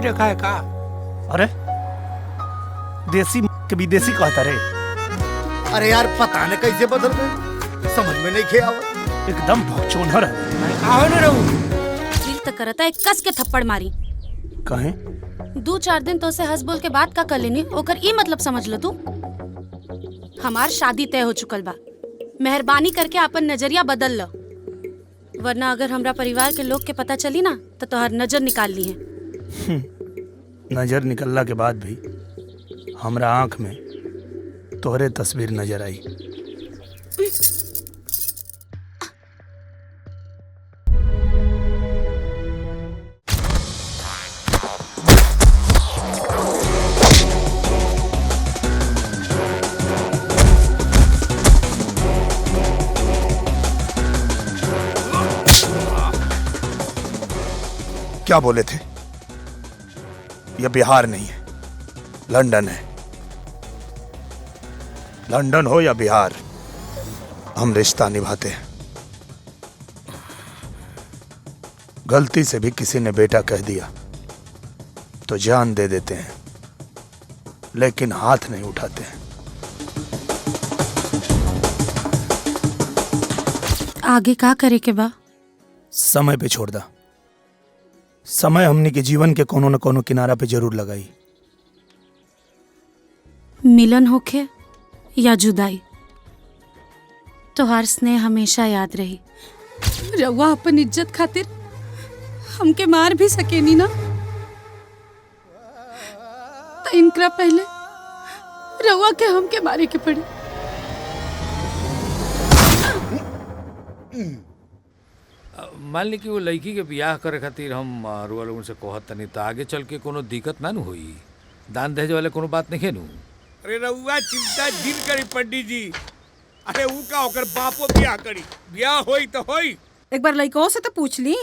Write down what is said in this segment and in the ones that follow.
रखा है का? अरे देसी के विदेशी कहता रे। अरे यार पता नहीं कैसे बदल गए, समझ में नहीं खेआ। एकदम भगचोनर है। मैं कहा न रहूं। दिल तक करता है कस के थप्पड़ मारी। कहे 2-4 दिन तो से हंस बोल के बात का कर लेनी ओकर ई मतलब समझ लो तू। हमार शादी तय हो चुकल बा, मेहरबानी करके अपन नजरिया बदल लो, वरना अगर हमरा परिवार के लोग के पता चली ना तो तोहर नजर निकाल ली है। नजर निकलला के बाद भी हमरा आंख में तोहरे तस्वीर नजर आई। क्या बोले थे? यह बिहार नहीं है, लंदन है। लंदन हो या बिहार, हम रिश्ता निभाते हैं। गलती से भी किसी ने बेटा कह दिया तो जान दे देते हैं, लेकिन हाथ नहीं उठाते हैं। आगे का करे के बा? समय पे छोड़ दा। समय हमने के जीवन के कोनो न कोनो किनारा पे जरूर लगाई। मिलन होखे या जुदाई, तोहार स्नेह हमेशा याद रही। रउआ अपन इज्जत खातिर हमके मार भी सकेनी ना, तो इनकरा पहले रउआ के हमके मारे के पड़ी। मान ली कि वो लड़की के ब्याह करे खातिर हम रुआ लोगन से कहत तनी तो आगे चल के कोनो दिक्कत ना नु होई। दान दहेज वाले कोनो बात नहीं नु। अरे रउआ चिंता जिन करी पंडित जी। अरे ऊ का ओकर बापो ब्याह करी, ब्याह होई तो होई। एक बार लड़कों से तो पूछ ली।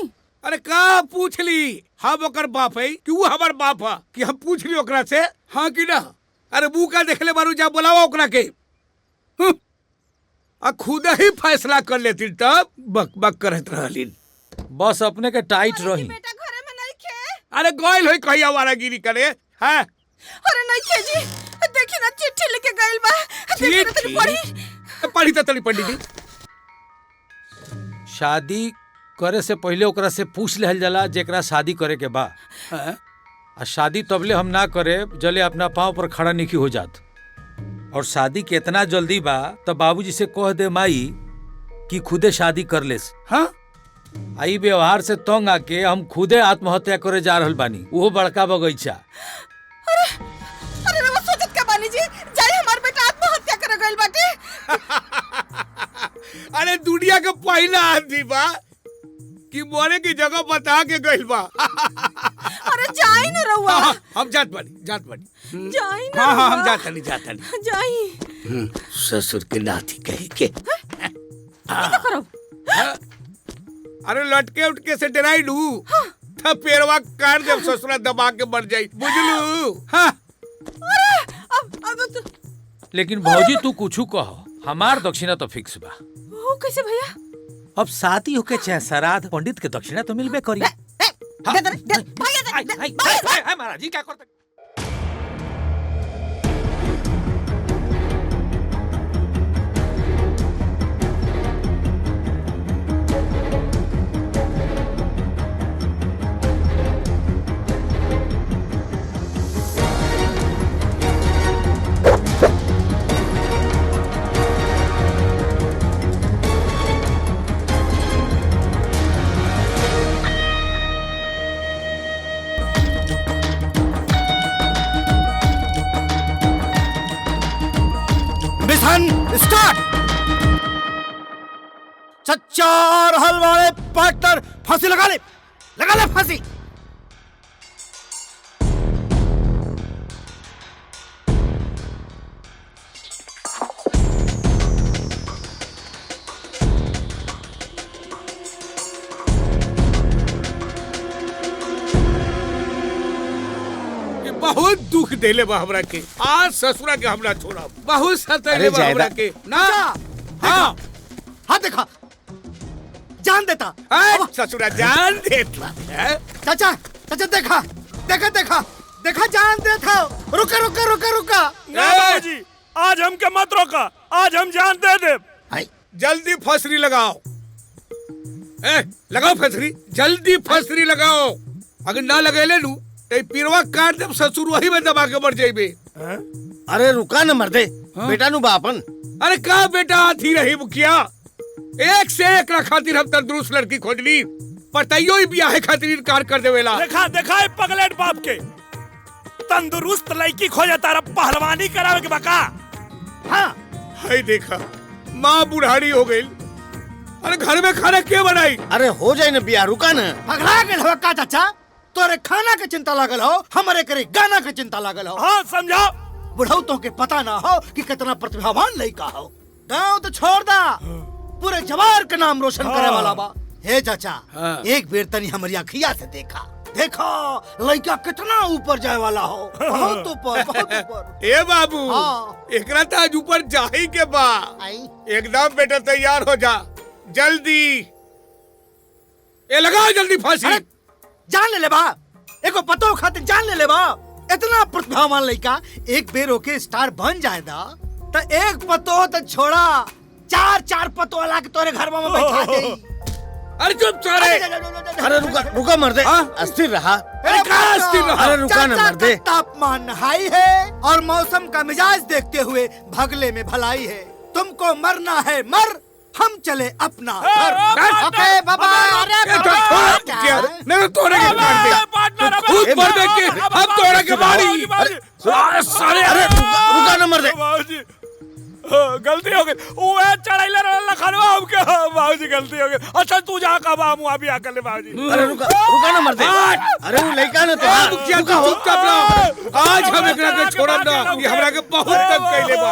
अरे का पूछ ली? हम ओकर बाप है कि वो हमार बाप है कि हम पूछ ली ओकरा से हाँ कि ना? अरे बू का देखले बारू जा बुलावा ओकरा के। आ खुद ही फैसला कर लेती तब बक बक करत रहलिन। बस अपने के टाइट रही। बेटा घरे में नहीं खे। अरे गोइल होई कहिया वारागिरी करे हैं? अरे नहीं खे जी, देखी ना चिट्ठी लेके गइल बा। देखी ना तनी पढ़ी। पढ़ी तो तनी पंडित जी। शादी करे से पहले ओकरा से पूछ लेहल जाला जेकरा शादी करे के बा। आ शादी तबले हम ना करे जले अपना पाँव पर खड़ा नहीं हो जात। और शादी के इतना जल्दी बा तब बाबूजी से कह दे माई कि खुदे शादी कर लेस। हाँ आई व्यवहार से तंग आके हम खुदे आत्महत्या करे जा रहल बानी, वो बड़का बगीचा। अरे रउआ सोचत का बानी जी, जाई हमार बेटा आत्महत्या करे गइल बाटे। अरे दुनिया का पहला आदमी बा कि मोरे की जगह बता के गइल बा। अरे जाई ना रउआ। हम जात बानी। जाई ना। हाँ हम जात नहीं। जाई। ससुर के नाती कही के। क्या करो? अरे लटके उठके से डराई लू तब पेरवा काट जब ससुरा दबा के मर जाई, बुझलू? हाँ। अब लेकिन भौजी तू कुछू कह, हमार दक्षिणा तो फिक्स बा। वो कैसे भैया? अब शादी होके चाहे श्राद्ध, पंडित के दक्षिणा तो मिलबे करी। महाराज जी क्या करते? स्टार्ट। सच्चा और हल वाले पार्टनर फांसी लगा ले फांसी। बहुत दुख देले बा हमरा के। आज ससुरा के हमरा छोड़ा बहुत सताइले बा हमरा के ना। हाँ हाँ देखा जान देता। ससुरा जान देता। चाचा चाचा देखा देखा देखा देखा जान दे था। रुका रुका रुका रुका। ना बाबूजी, आज हमके मत रोका, आज हम जान दे दे। जल्दी फसरी लगाओ। लगाओ फसरी, जल्दी फसरी लगाओ। अगर ना लगे ले लू तो पीरवा काट दे, ससुर वही में दबा के मर जाइबे। अरे रुका न मर्दे, बेटा नु बापन। अरे का बेटा आती रही मुखिया, एक से एक खातिर हम तंदुरुस्त लड़की खोज ली, पर तैयो ही ब्याह खातिर इनकार कर देवेला। देखा देखा है पगलेट बाप के, तंदुरुस्त लड़की खोजे तारा पहलवानी करावे के बका। हाँ हाय देखा, माँ बुढ़ाड़ी हो गई। अरे घर में खाना क्या बनाई? अरे हो जाए न बिया, रुका न। पगला गेल हो का चाचा, तोरे खाना के चिंता लागल हो, हमारे करे गाना के चिंता लागल हो। हाँ समझा। बुढ़ऊ तो के पता ना हो कि कितना प्रतिभावान लड़का हो। गाँव तो छोड़ दा, पूरे जवार के नाम रोशन करे वाला बा। हे चाचा, एक बेर तनी हमारी अखिया से देखा, देखो लड़का कितना ऊपर जाए वाला हो, बहुत ऊपर बहुत ऊपर। ए बाबू, एकरा तो आज ऊपर जाही के बा। एकदम बेटा तैयार हो जा जल्दी। ए लगाओ जल्दी फांसी। जान ले बा, एको पतो खातिर जान ले बा। इतना प्रतिभावान लड़का एक बेर होके स्टार बन जाएगा तो एक पतो तो छोड़ा, चार चार पतो वाला के तोरे घर में बैठा दे। अरे चुप सारे। अरे रुका रुका मर्दे, अस्थिर रहा। अरे कहाँ अस्थिर रहा? अरे रुका ना मर्दे। तापमान हाई है और मौसम का मिजाज देखते हुए भगले में भलाई है। तुमको मरना है मर, हम चले अपना घर। ओके बाबा। नहीं तोड़े के मार दे, खुद मर दे के हम तोड़े के मारी। सारे अरे रुका ना मर्दे। गलती हो गई, वो चढ़ाइले रहला खनवा हमके। बाबूजी गलती हो गई। अच्छा तू जा का बामू अभी आकर ले बाबूजी। अरे रुका ना मर्दे। अरे वो लड़का ना तो चुपचाप रहो। आज हम एकरा के छोड़ब ना, ये हमरा के बहुत तंग कइले बा।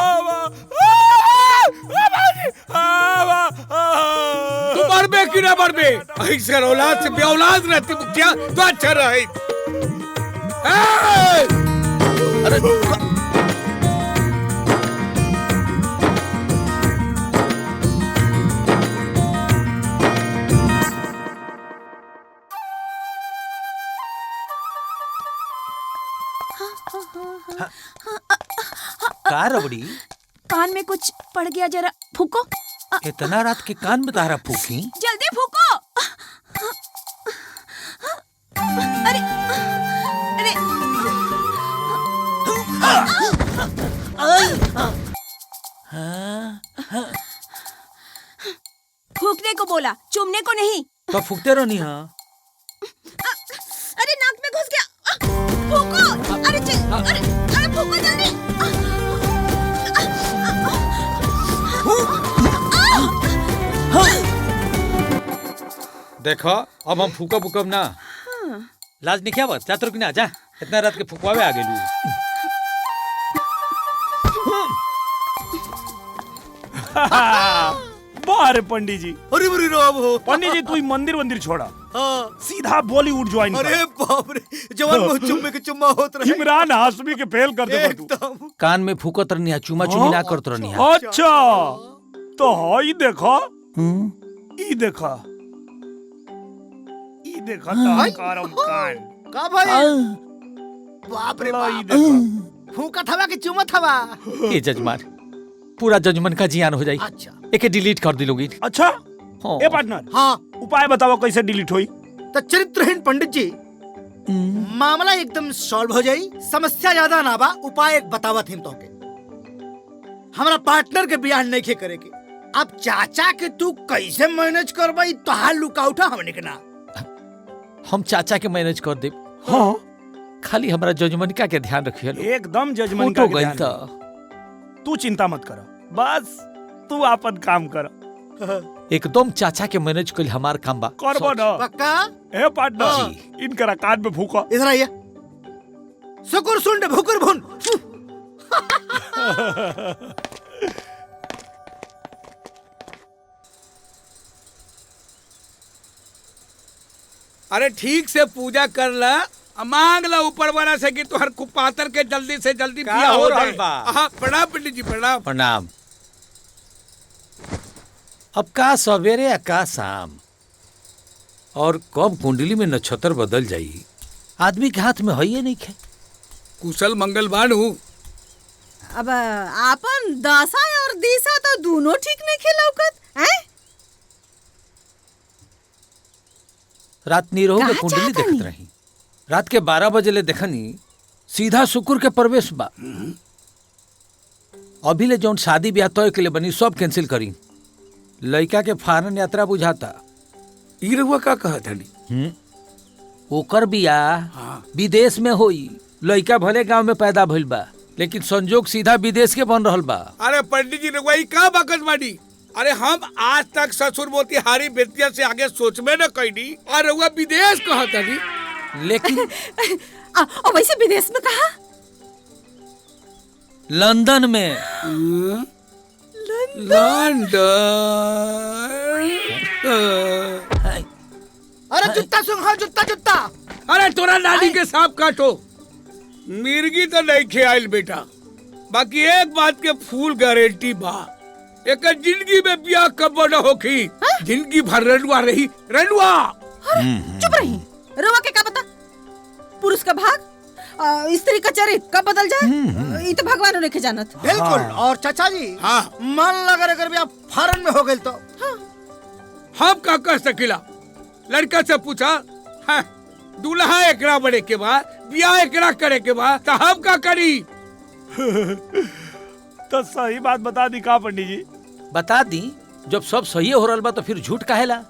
तू मरबे कि ना मरबे? ऐसे औलाद से बेऔलाद रहती मुखिया तो अच्छा रहे। अरे का रबड़ी, कान में कुछ पड़ गया, जरा फूको। इतना रात के कान में तारा फूकी? जल्दी फूको। अरे अरे फूकने को बोला, चूमने को नहीं। तो फूकते रहो नहीं। हाँ अरे नाक में घुस गया, फूको। अरे चल, अरे अरे फूको जल्दी। देखो अब हम फूकब उकब ना। लाज नहीं क्या बस, जा तो ना जा, इतना रात के फुकवावे आ गेलू। बाहर पंडित जी। अरे बड़ी राम हो पंडित जी, तू मंदिर छोड़ा, सीधा बॉलीवुड ज्वाइन कर। अरे बाप रे, जवान मुंह चुम्मे के चुम्मा होत रहे। इमरान हाशमी के फेल कर दे तू। एकदम। कान में फूकत रहनी है, चुमा चुमी ना करत रहनी है। अच्छा तो हाई देखा, ई देखा, ई देखा ताकारम कान का भाई? बाप रे ई बाप, देखा। फूका थवा के चुमा थवा। ये जजमान, पूरा जजमान का जियान हो जाई। अच्छा एके डिलीट कर दिलोगी। अच्छा हाँ। ए पार्टनर, हाँ, उपाय बताओ कैसे डिलीट होई। तो चरित्रहीन पंडित जी, मामला एकदम सॉल्व हो जाई। समस्या ज्यादा ना बा, उपाय एक बतावत हिम तो के। हमारा पार्टनर के बियाह नहीं खे करे के। अब चाचा के तू कैसे मैनेज करबई, तोहार लुकाउटा हमने के ना। हम चाचा के मैनेज कर दे। हाँ खाली हमारा जजमनिका के ध्यान रखिए। एकदम जजमेंट तो का गई ध्यान था। रख। तू चिंता मत कर, बस तू अपन काम कर। एकदम चाचा के मैनेज कर हमार काम बा। करबो ना। पक्का? ए पार्टनर, इनकरा कान में फूका। इधर आइए। सुकुर सुंड भुकुर भुन। अरे ठीक से पूजा कर ला, मांग ला ऊपर वाला से कि तुहर कुपातर के जल्दी से जल्दी का बियाह हो हो रहल जाए। बा? हाँ प्रणाम पंडित जी, प्रणाम। प्रणाम। अब का सवेरे या का शाम, और कब कुंडली में नक्षत्र बदल जाई आदमी के हाथ में है ये नहीं खे। कुशल मंगलवान हूँ। अब आपन दशा और दिशा तो दोनों ठीक नहीं खिलौकत हैं? रात नीरहू के कहाँ कुंडली चाहत देखत हनी? रही। रात के 12 बजे ले देखनी सीधा शुक्र के प्रवेश बा। अभी ले जौन शादी ब्याह तय के लिए बनी सब कैंसिल करी। लड़का के फॉरेन यात्रा बुझाता। ई रहुआ का कहत हनी? ओकर बियाह विदेश में होई। लड़का भले गांव में पैदा भइल बा लेकिन संजोग सीधा विदेश के बन रहल बा। अरे पंडित जी रहुआ ई का बकत बाड़ी? अरे हम आज तक ससुर मोतिहारी बेतिया से आगे सोच में न कईनी और रहुआ विदेश कहत हनी। लेकिन और वैसे विदेश में कहा? लंदन में। लंदन। अरे जुत्ता सुंघाओ, जुत्ता जुत्ता। अरे तोरा नानी के सांप काटो। मिर्गी तो नहीं खेआइल बेटा, बाकी एक बात के फूल गारंटी बा, एक जिंदगी में ब्याह कब न होखी। जिंदगी भर रनुआ रही रनुआ। चुप रही। रवा के का पता पुरुष का भाग स्त्री का चरित्र कब बदल जाए? ये तो भगवान ने के जानत। बिल्कुल। और चाचा जी, हाँ। मान लगा अगर ब्याह फॉरेन में हो गए तो हम का कर सकिला? लड़का से पूछा, हाँ, दूल्हा एकरा बड़े के बाद ब्याह एकरा करे के बाद तो हम का करी? तो सही बात बता दी का पंडित जी? बता दी। जब सब सही हो रहल बा तो फिर झूठ काहेला?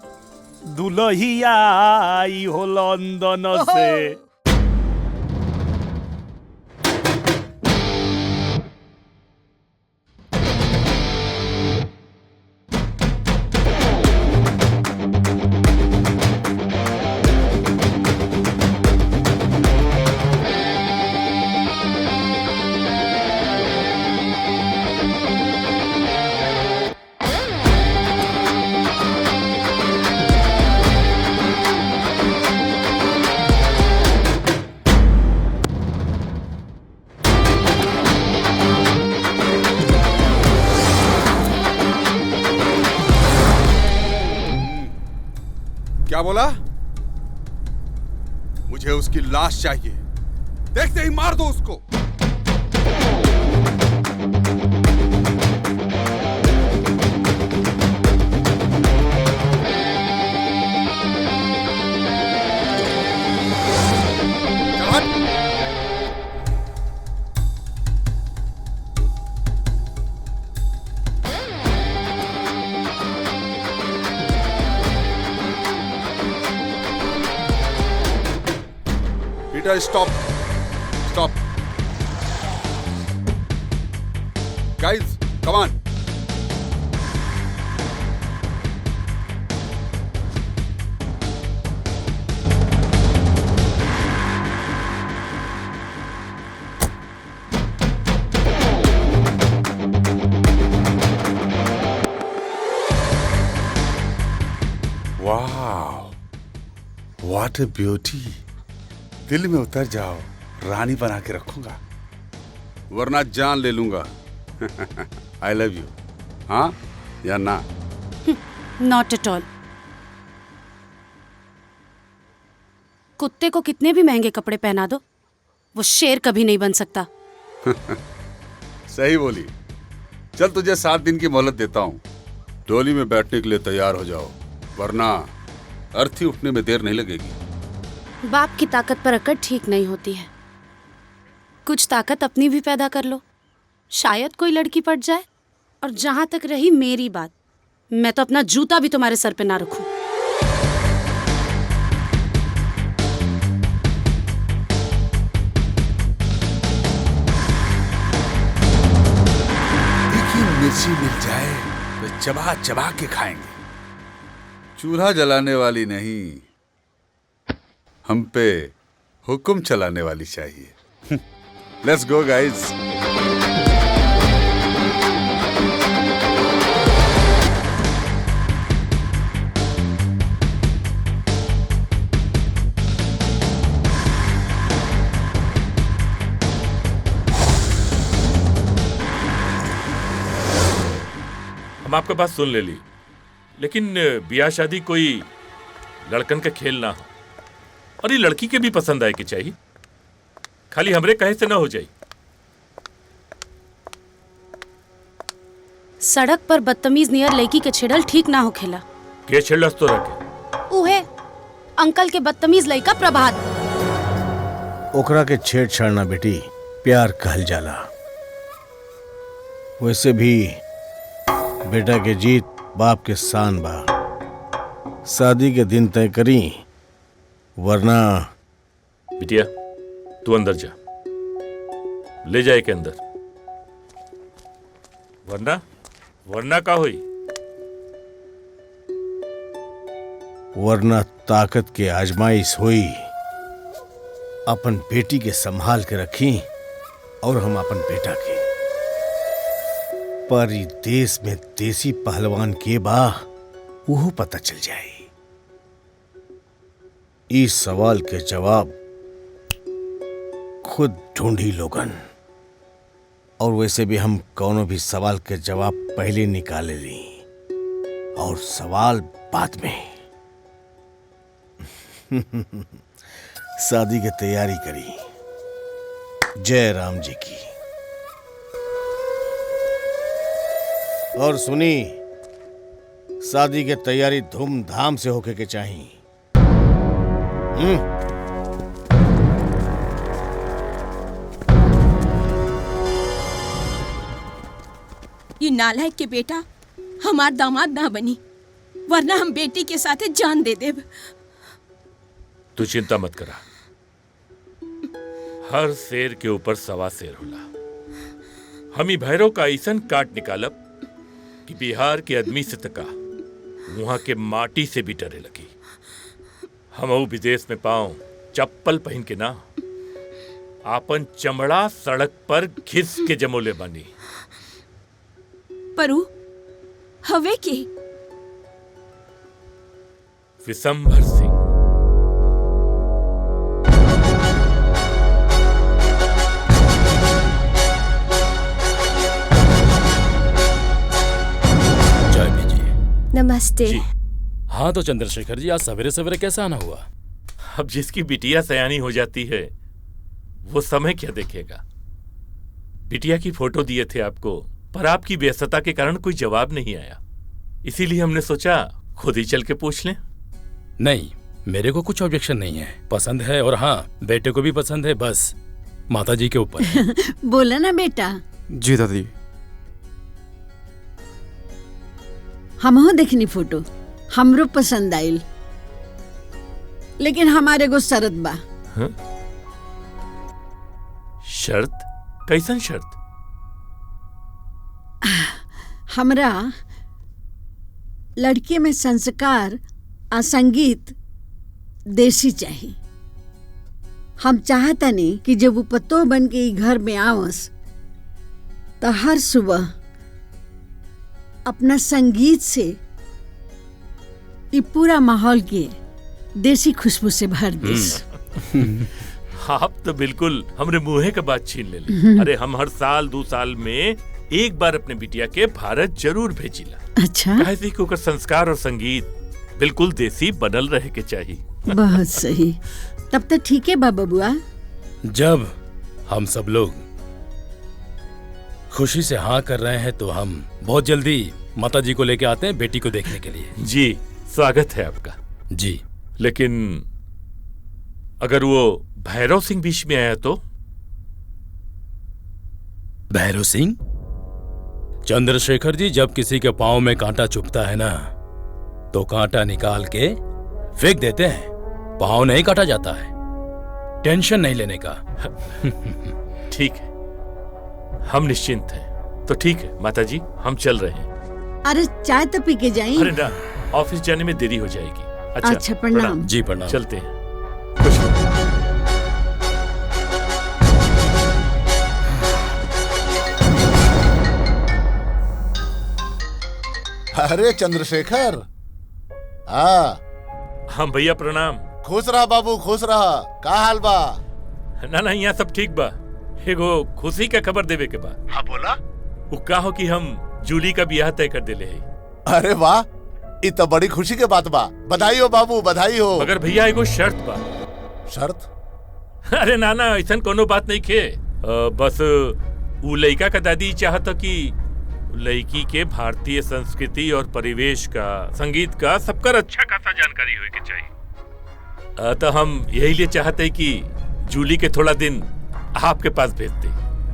दुल्हिया आई हो लंदन से। क्या बोला? मुझे उसकी लाश चाहिए। देखते ही मार दो उसको। Peter, stop. Stop. Guys, come on. Wow. What a beauty. दिल में उतर जाओ, रानी बना के रखूंगा, वरना जान ले लूंगा। I love you. हाँ या ना? Not at all. कुत्ते को कितने भी महंगे कपड़े पहना दो, वो शेर कभी नहीं बन सकता। सही बोली। चल तुझे 7 दिन की मोहलत देता हूँ। डोली में बैठने के लिए तैयार हो जाओ, वरना अर्थी उठने में देर नहीं लगेगी। बाप की ताकत पर अकड़ ठीक नहीं होती है। कुछ ताकत अपनी भी पैदा कर लो, शायद कोई लड़की पट जाए। और जहां तक रही मेरी बात, मैं तो अपना जूता भी तुम्हारे सर पे ना रखूं। तीखी मिर्ची मिल जाए तो चबा चबा के खाएंगे। चूल्हा जलाने वाली नहीं, हम पे हुक्म चलाने वाली चाहिए। Let's go guys. हम आपका बात सुन ले ली, लेकिन ब्याह शादी कोई लड़कन का खेल ना हो। और ये लड़की के भी पसंद आए के चाहिए, खाली हमरे कहे से ना हो जाए। सड़क पर बदतमीज नियर लड़की के छेड़ल ठीक ना होखेला। के छेड़लस तो रखे उहे अंकल के बदतमीज लड़का प्रभात। ओकरा के छेड़छाड़ ना बेटी, प्यार कहल जाला। वैसे भी बेटा के जीत बाप के शान बा। शादी के दिन तय करी, वरना। बिटिया तू अंदर जा, ले जाए के अंदर, वरना वरना का हुई। वरना ताकत के आजमाइश हुई। अपन बेटी के संभाल के रखी और हम अपन बेटा के। पर ई देश में देसी पहलवान के बा वो पता चल जाए। इस सवाल के जवाब खुद ढूंढी लोगन। और वैसे भी हम कोनो भी सवाल के जवाब पहले निकाले ली और सवाल बाद में। शादी की तैयारी करी। जय राम जी की। और सुनी, शादी की तैयारी धूमधाम से होके के चाहिए। ये नालायक के बेटा हमार दामाद ना बनी, वरना हम बेटी के साथे जान दे देब। तू चिंता मत करा, हर शेर के ऊपर सवा शेर होला। हम ही भैरव का ऐसन काट निकालब कि बिहार के आदमी से तका वहां के माटी से भी डरे लगी। हम विदेश में पाऊं चप्पल पहन के ना, आपन चमड़ा सड़क पर घिस के जमोले बानी। परू हवे के विशंभर सिंह। चाय पीजिए। नमस्ते जी। हाँ तो चंद्रशेखर जी, आज सवेरे सवेरे कैसा आना हुआ? अब जिसकी बिटिया सयानी हो जाती है वो समय क्या देखेगा। बिटिया की फोटो दिए थे आपको, पर आपकी व्यस्तता के कारण कोई जवाब नहीं आया, इसीलिए हमने सोचा खुद ही चल के पूछ लें। नहीं, मेरे को कुछ ऑब्जेक्शन नहीं है, पसंद है। और हाँ, बेटे को भी पसंद है, बस माताजी के ऊपर। बोला ना बेटा। जी दादी। हमहो देखनी फोटो, हमरो पसंद आइल, लेकिन हमारे को शरत बा। हाँ? शर्त? कैसन शर्त? हमरा लड़के में संस्कार आ संगीत देसी चाहिए। हम चाहता नहीं कि जब वो पतो बन के ई घर में आवस तो हर सुबह अपना संगीत से ये पूरा माहौल के देसी खुशबू से भर देस। आप तो बिल्कुल हमरे मुंहे का बात छीन ले। अरे हम हर साल 2 साल में एक बार अपने बिटिया के भारत जरूर भेजिला। अच्छा, कैसे कि ओकर संस्कार और संगीत बिल्कुल देसी बनल रहे के चाहिए। बहुत सही। तब तो ठीक है बाबा बुआ। जब हम सब लोग खुशी से हाँ कर रहे हैं तो हम बहुत जल्दी माताजी को लेके आते हैं बेटी को देखने के लिए। जी, स्वागत है आपका। जी, लेकिन अगर वो भैरव सिंह बीच में आया तो? भैरव सिंह? चंद्रशेखर जी, जब किसी के पांव में कांटा चुभता है ना तो कांटा निकाल के फेंक देते हैं, पांव नहीं काटा जाता है। टेंशन नहीं लेने का। ठीक है, हम निश्चिंत हैं। तो ठीक है माताजी, हम चल रहे हैं। अरे चाय तो पी के जाइए। अरे ना, ऑफिस जाने में देरी हो जाएगी। अच्छा, प्रणाम। जी प्रणाम। चलते हैं। खुश रहो। अरे चंद्रशेखर। हाँ हम भैया प्रणाम। खुश रहा बाबू, खुश रहा। का हाल बा? ना यहाँ सब ठीक बा। एगो खुशी का खबर देवे के बा। हाँ बोला। वो का हो कि हम जूली का ब्याह तय कर देले है। अरे वाह, ये तो बड़ी खुशी के बात बा। बधाई हो बाबू, बधाई हो। मगर भैया एगो शर्त बा। शर्त? अरे नाना ऐसा कोनो बात नहीं खे। बस उ लड़का का दादी चाहता कि लड़की के भारतीय संस्कृति और परिवेश का, संगीत का सबकर अच्छा खासा जानकारी होए के चाहिए। तो हम यही लिए चाहते कि जूली के थोड़ा दिन आपके पास भेज दे,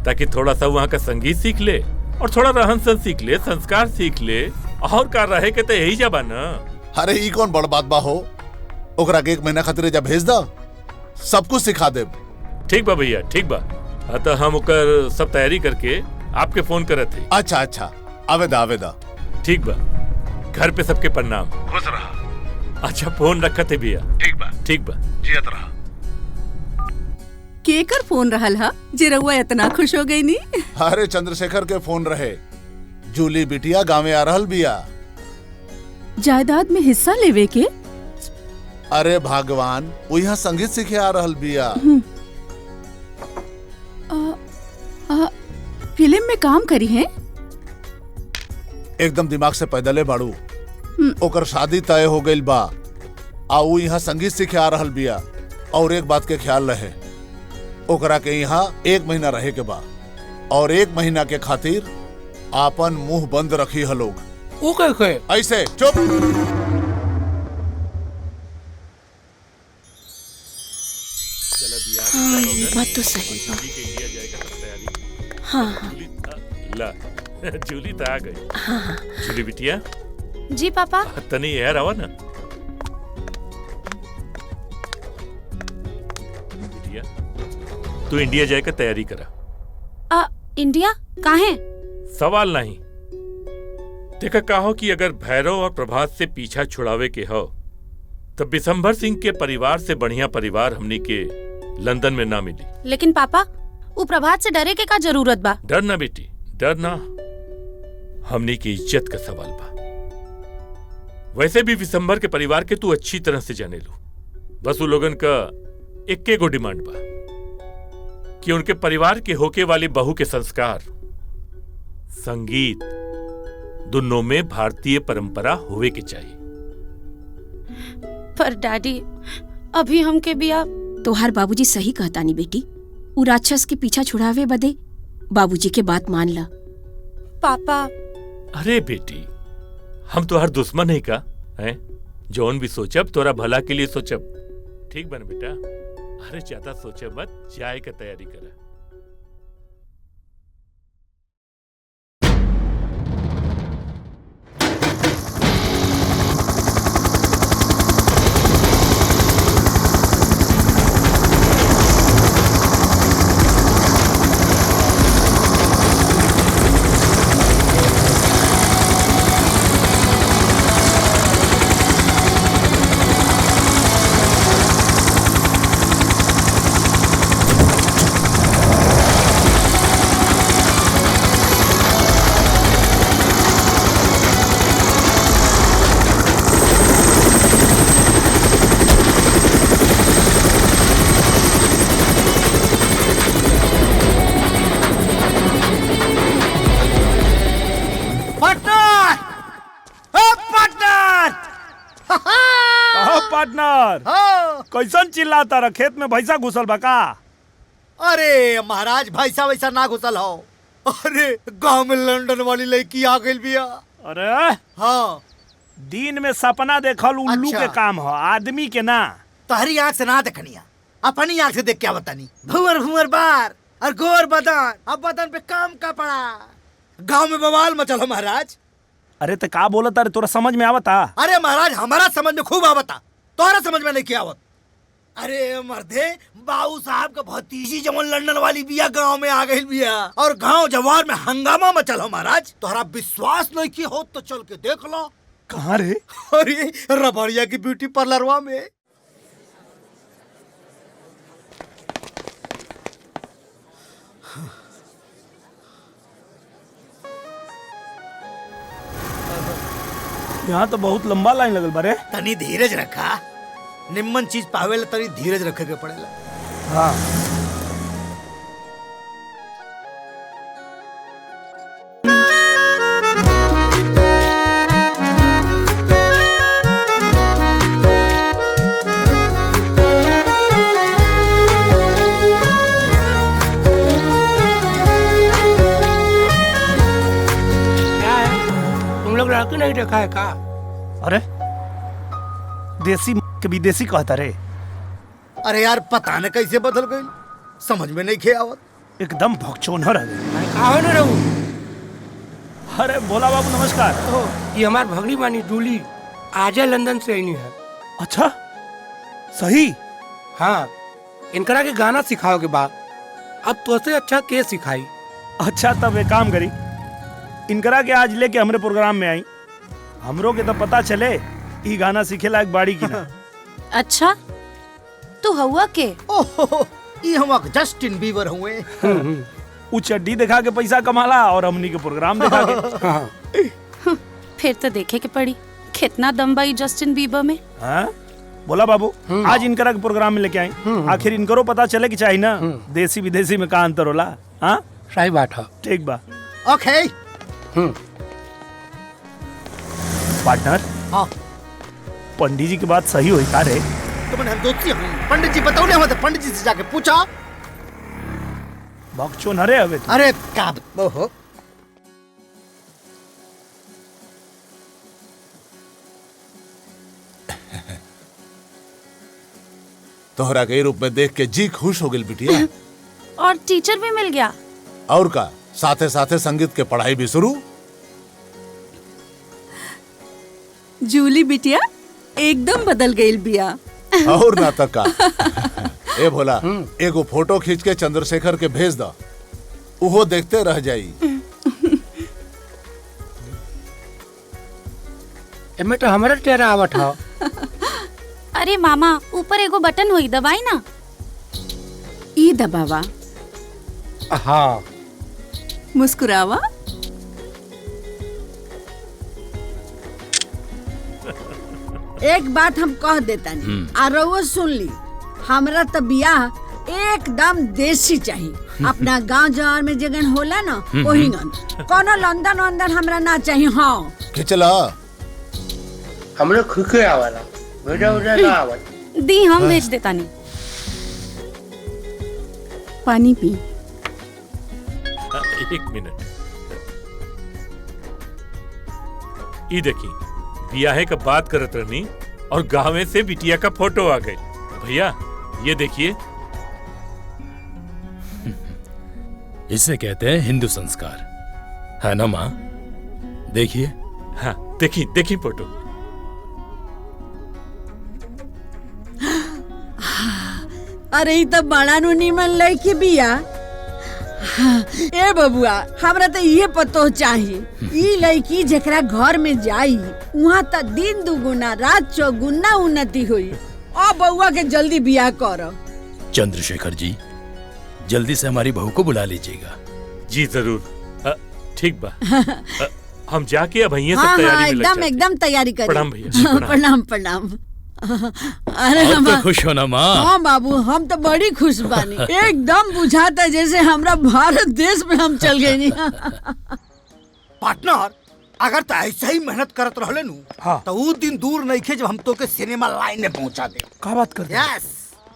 ताकि थोड़ा सा वहाँ का संगीत सीख ले और थोड़ा रहन सहन सीख ले, संस्कार सीख ले। और का रहे के तो यही जाबा ना। अरे ई कौन बड़ बात बा हो? ओकरा के 1 महीना खातिर जा भेज दा, सब कुछ सिखा दे। ठीक बा भैया, ठीक बा। तो हम ओकर सब तैयारी करके आपके फोन करत थे। अच्छा अच्छा, आवेदा आवेदा। ठीक बा, घर पे सबके प्रणाम। खुश रहा। अच्छा फोन रखत है भैया। ठीक बा ठीक बा। जियत रहा। केकर फोन रहल हा जे रउआ इतना खुश हो गई नी? अरे चंद्रशेखर के फोन रहे। जूली बिटिया गाँव आ रहल बिया। जायदाद में हिस्सा लेवे के? अरे भगवान, वो यहाँ संगीत सीखे आ रहल बिया। फिल्म में काम करी है? एकदम दिमाग से पैदले बाड़ू। ओकर शादी तय हो गई बा, आ वो यहाँ संगीत सीखे आ रहल बिया। और एक बात के ख्याल रहे, ओकरा के यहाँ 1 महीना रहे के बा, और 1 महीना के खातिर आपन मुंह बंद रखी है लोग। वो कहे ऐसे चुप। बात तो सही बा। हाँ ला जूली तो आ गई। हाँ। जूली बिटिया। जी पापा। तनी यार आवा ना। बिटिया तू इंडिया जाए का तैयारी करा। इंडिया काहे? सवाल नहीं। देखा कहो कि अगर भैरव और प्रभात से पीछा छुड़ावे के हो तब बिशंभर सिंह के परिवार से बढ़िया परिवार हमनी के लंदन में ना मिली। लेकिन पापा वो प्रभात से डरे के का जरूरत बा? डरना बेटी डरना, हमनी की इज्जत का सवाल बा। वैसे भी विशंभर के परिवार के तू अच्छी तरह से जाने लो। बस वो लोगन का इक्के गो डिमांड बा कि उनके परिवार के होके वाली बहू के संस्कार, संगीत दोनों में भारतीय परंपरा होवे के चाहिए। पर डैडी अभी हमके बिया। तोहार बाबूजी सही कहता नी बेटी। उ राक्षस के पीछा छुड़ावे बदे बाबूजी के बात मान ला। पापा। अरे बेटी हम तो हर दुश्मन है का हैं? जौन भी सोचब तोरा भला के लिए सोचब। ठीक बन बेटा। अरे ज्यादा सोचे मत, जाए का तैयारी करा। पार्टनर कैसन चिल्लाता रहा? खेत में भैंसा घुसल बा का? अरे महाराज भैंसा वैसा ना घुसल हो। अरे गांव में लंदन वाली लड़की आ गई बिया। अरे हाँ, दिन में सपना देखल उल्लू अच्छा। के काम हो, आदमी के ना। तहरी आँख से ना देखनिया, अपनी आँख से देख क्या बतानी। भुवर भुवर बार और गोर बदन, अब बदन पे काम का पड़ा। गांव में बवाल मचल हो महाराज। अरे तो का बोलत? अरे तोरा समझ में आवता? अरे महाराज हमारा समझ में खूब आवता, तोहरा समझ में नहीं क्या आवत। अरे मर्दे, बाबू साहब का भतीजी जमन लंदन वाली बिया गांव में आ गई बिया, और गांव जवार में हंगामा मचल हो महाराज। तोहरा विश्वास नहीं की हो तो चल के देख लो। कहाँ रे? अरे रबड़िया की ब्यूटी पार्लरवा में। यहाँ तो बहुत लंबा लाइन लगल बारे। तनी धीरज रखा, निम्मन चीज पावेला तनी धीरज रखे के पड़ेला। हाँ हम लोग लड़की नहीं देखा है का? अरे देसी के विदेशी कहता रे। अरे यार पता न कैसे बदल गई, समझ में नहीं खे आवत। एकदम भगचोनहर है। कहाँ न रहूं? अरे भोला बाबू नमस्कार। ये हमार भगनी बानी डूली, आज लंदन से आई है। अच्छा सही? हाँ, इनकरा के गाना सिखाओ के बाद अब तो से अच्छा के सिखाई। अच्छा तब एक काम करी, इनकरा के आज लेके हमरे प्रोग्राम में आई, हमरो के तो पता चले ई गाना सीखे लायक बाड़ी की ना। अच्छा तू हुआ के? ओहो, ये हम जस्टिन बीबर हुए। उ चड्डी दिखा के पैसा कमाला और हमनी के प्रोग्राम दिखा के। फिर तो देखे के पड़ी कितना दम बाई जस्टिन बीबर में। हाँ? बोला बाबू आज इनकरा के प्रोग्राम में लेके आई, आखिर इनकरो पता चले कि चाहिए ना देसी विदेशी में का अंतर होला। हाँ सही बात है। ठीक बा। ओके पार्टनर। हाँ पंडित जी की बात सही हुई का रे? तुमने हम दोस्ती हुई, पंडित जी बताओ ना, तो पंडित जी से जाके पूछा। भगचोन हरे हवे। अरे क्या ओहो, तोहरा के रूप में देख के जी खुश हो गई बिटिया। और टीचर भी मिल गया। और का साथे साथे संगीत के पढ़ाई भी शुरू। जूली बिटिया एकदम बदल गई बिया। और ना तक का। ए भोला एगो फोटो खींच के चंद्रशेखर के भेज दा, उहो देखते रह जाई। एमे तो हमारा चेहरा आवत है। अरे मामा ऊपर एगो बटन हुई, दबाई ना। ई दबावा। हाँ मुस्कुरावा। एक बात हम कह देता नहीं, आरो सुन ली, हमरा तो बियाह एकदम देसी चाहिए। अपना गांव जवार में जगन होला ना वही गन, कोनो लंदन वंदन हमरा ना चाहिए। हाँ खिचला हम लोग खुके आवाला, बेटा उधर ना आवत। दी हम भेज देता नहीं। पानी पी। एक मिनट, ई देखी बियाहे का बात करत रहनी और गाँव से बिटिया का फोटो आ गई। भैया ये देखिए, इसे कहते हैं हिंदू संस्कार, है ना माँ? देखिए। हाँ देखी देखी फोटो। अरे ई तो बड़ा नु निमन लड़की बिया। ए बबुआ हमरा तो ये पतो चाहिए, ई लड़की जेकरा घर में जाई वहाँ तो दिन दुगुना रात चौगुना उन्नति हुई। ओ बउआ के जल्दी बियाह करो। चंद्रशेखर जी जल्दी से हमारी बहू को बुला लीजिएगा। जी जरूर। ठीक बा। हम जाके अब यहीं सब हाँ, तैयारी में लग एकदम जाते। एकदम तैयारी करें। प्रणाम भैया। प्रणाम प्रणाम। अरे आप तो खुश हो ना माँ? हाँ बाबू हम तो बड़ी खुश बानी। एकदम बुझाता जैसे हमरा भारत देश में हम चल गए नहीं। पार्टनर अगर तो ऐसा ही मेहनत करत रहले नु, हाँ। तो वो दिन दूर नहीं खे जब हम तो के सिनेमा लाइन में पहुंचा दे। का बात करते? यस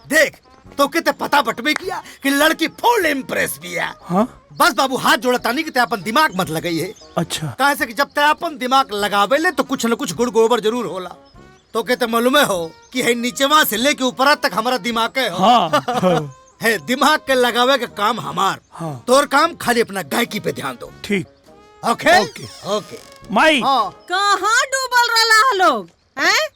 देख तो के ते पता बटवे किया कि लड़की फुल इम्प्रेस भी है। हाँ? बस बाबू हाथ जोड़तानी कि ते अपन दिमाग मत लगाई है। अच्छा कहे से कि जब ते अपन दिमाग लगावे ले तो कुछ न कुछ गुड़ गोबर जरूर होला। तो के ते मालूमे हो कि है नीचेवा से लेके ऊपर तक हमारा दिमाग है। हाँ। है दिमाग के लगावे का काम हमार। हाँ। तोर काम खाली अपना गायकी पे ध्यान दो। ठीक। ओके ओके। ओके माई कहाँ डूबल रहा लोग हैं?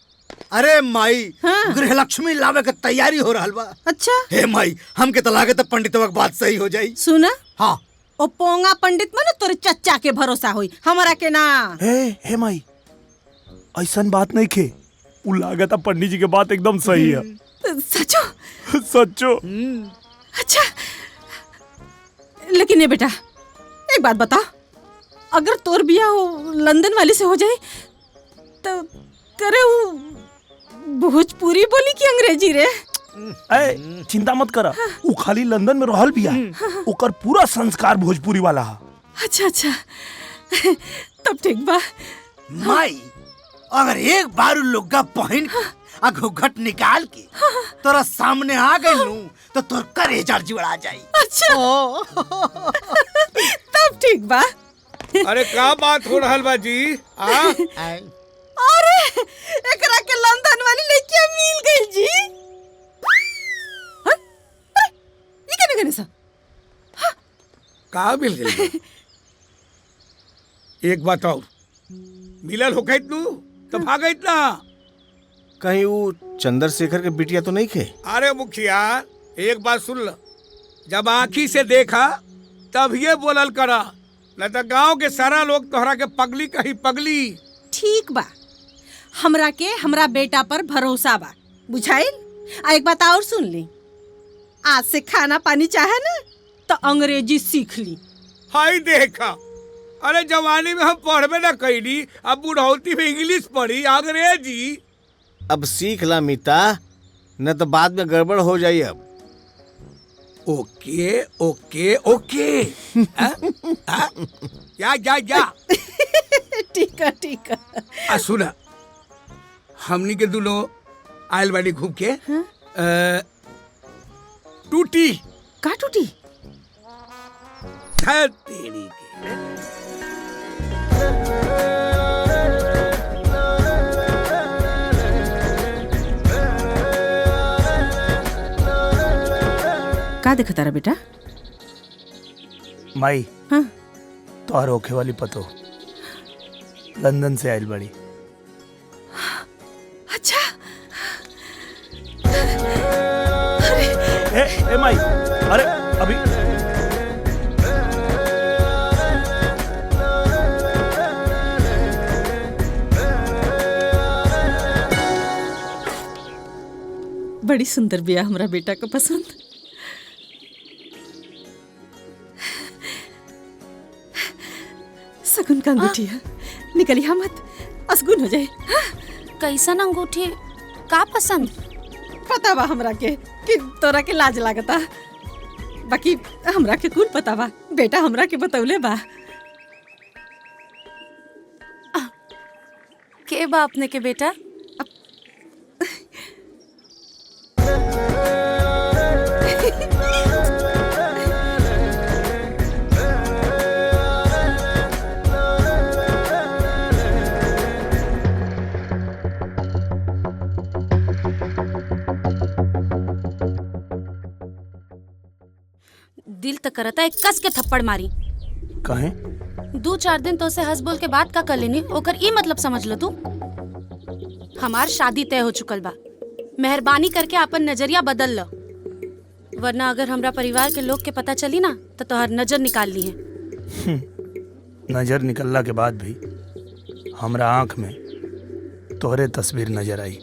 अरे माई गृह लक्ष्मी लावे के तैयारी हो रहा बा। अच्छा हे माई हमके तो लागे तो पंडितवा के बात सही हो जाई। सुना हाँ ओ पोंगा पंडित में ना तोरे चच्चा के भरोसा हुई, हमारा के ना। हे माई ऐसन बात नहीं खे, उ लागत पंडित जी के बात एकदम सही है। सचो सचो। अच्छा लेकिन ये बेटा एक बात बता, अगर तोर बिया हो लंदन वाली से हो जाए तो करे वो भोजपुरी बोली की अंग्रेजी रे? ए चिंता मत करा, उ खाली लंदन में रहल बिया, ओकर पूरा संस्कार भोजपुरी वाला है। अच्छा अच्छा तब ठीक बा। माई अगर एक बार लुग्गा पहन के घूंघट निकाल के तोरा सामने आ गई नू तो तोर करेजा जुड़ा जाई। अच्छा तब ठीक बा। अरे का बात हो रहल बा जी? अरे एकरा के लंदन वाली लड़कियां मिल गई जी। हाँ? अरे ये क्या निकले सा? का मिल गई? एक बात और, मिलल हो गई तू तो भागई ना। कहीं वो चंद्रशेखर के बिटिया तो नहीं खे? अरे मुखिया एक बात सुन ल, जब आँखी से देखा तब ये बोलल करा, न तो गांव के सारा लोग तोहरा के पगली कही पगली। ठीक बा, हमरा के हमरा बेटा पर भरोसा बा, बुझाइल। आ एक बात और सुन ली, आज से खाना पानी चाहे ना तो अंग्रेजी सीख ली। हाय देखा, अरे जवानी में हम पढ़बे ना कैली, अब बुढ़ौती में इंग्लिश पढ़ी, अंग्रेजी। अब सीख ला मीता, न तो बाद में गड़बड़ हो जाई। अब ओके ओके ओके। या जा जा। ठीक है ठीक है। सुना, हमनी के दोनों आयल बाड़ी घूम के टूटी। का टूटी? तेरी का देखा तारा बेटा? माई, हाँ? तोहर होखे वाली पतो लंदन से आयल बड़ी। अच्छा। ए माई, अरे अभी बड़ी सुंदर बिया हमरा बेटा को पसंद। सगुन का अंगूठी है, निकलिया मत, असगुन हो जाए। कैसन अंगूठी? का पसंद? पता बा हमरा के कि तोरा के लाज लागता, बाकी हमरा के कुल पता बा, बेटा हमरा के बतौले बा। के बा अपने के बेटा? दिल तो करता है कस के थप्पड़ मारी। कहे? 2-4 दिन तो से हंस बोल के बात का कर लेनी, ओकर ई मतलब समझ लो तू। हमार शादी तय हो चुकल बा, मेहरबानी करके अपन नजरिया बदल लो, वरना अगर हमरा परिवार के लोग के पता चली ना तो तोहर नजर निकाल ली है। नजर निकलला के बाद भी हमरा आंख में तोहरे तस्वीर नजर आई।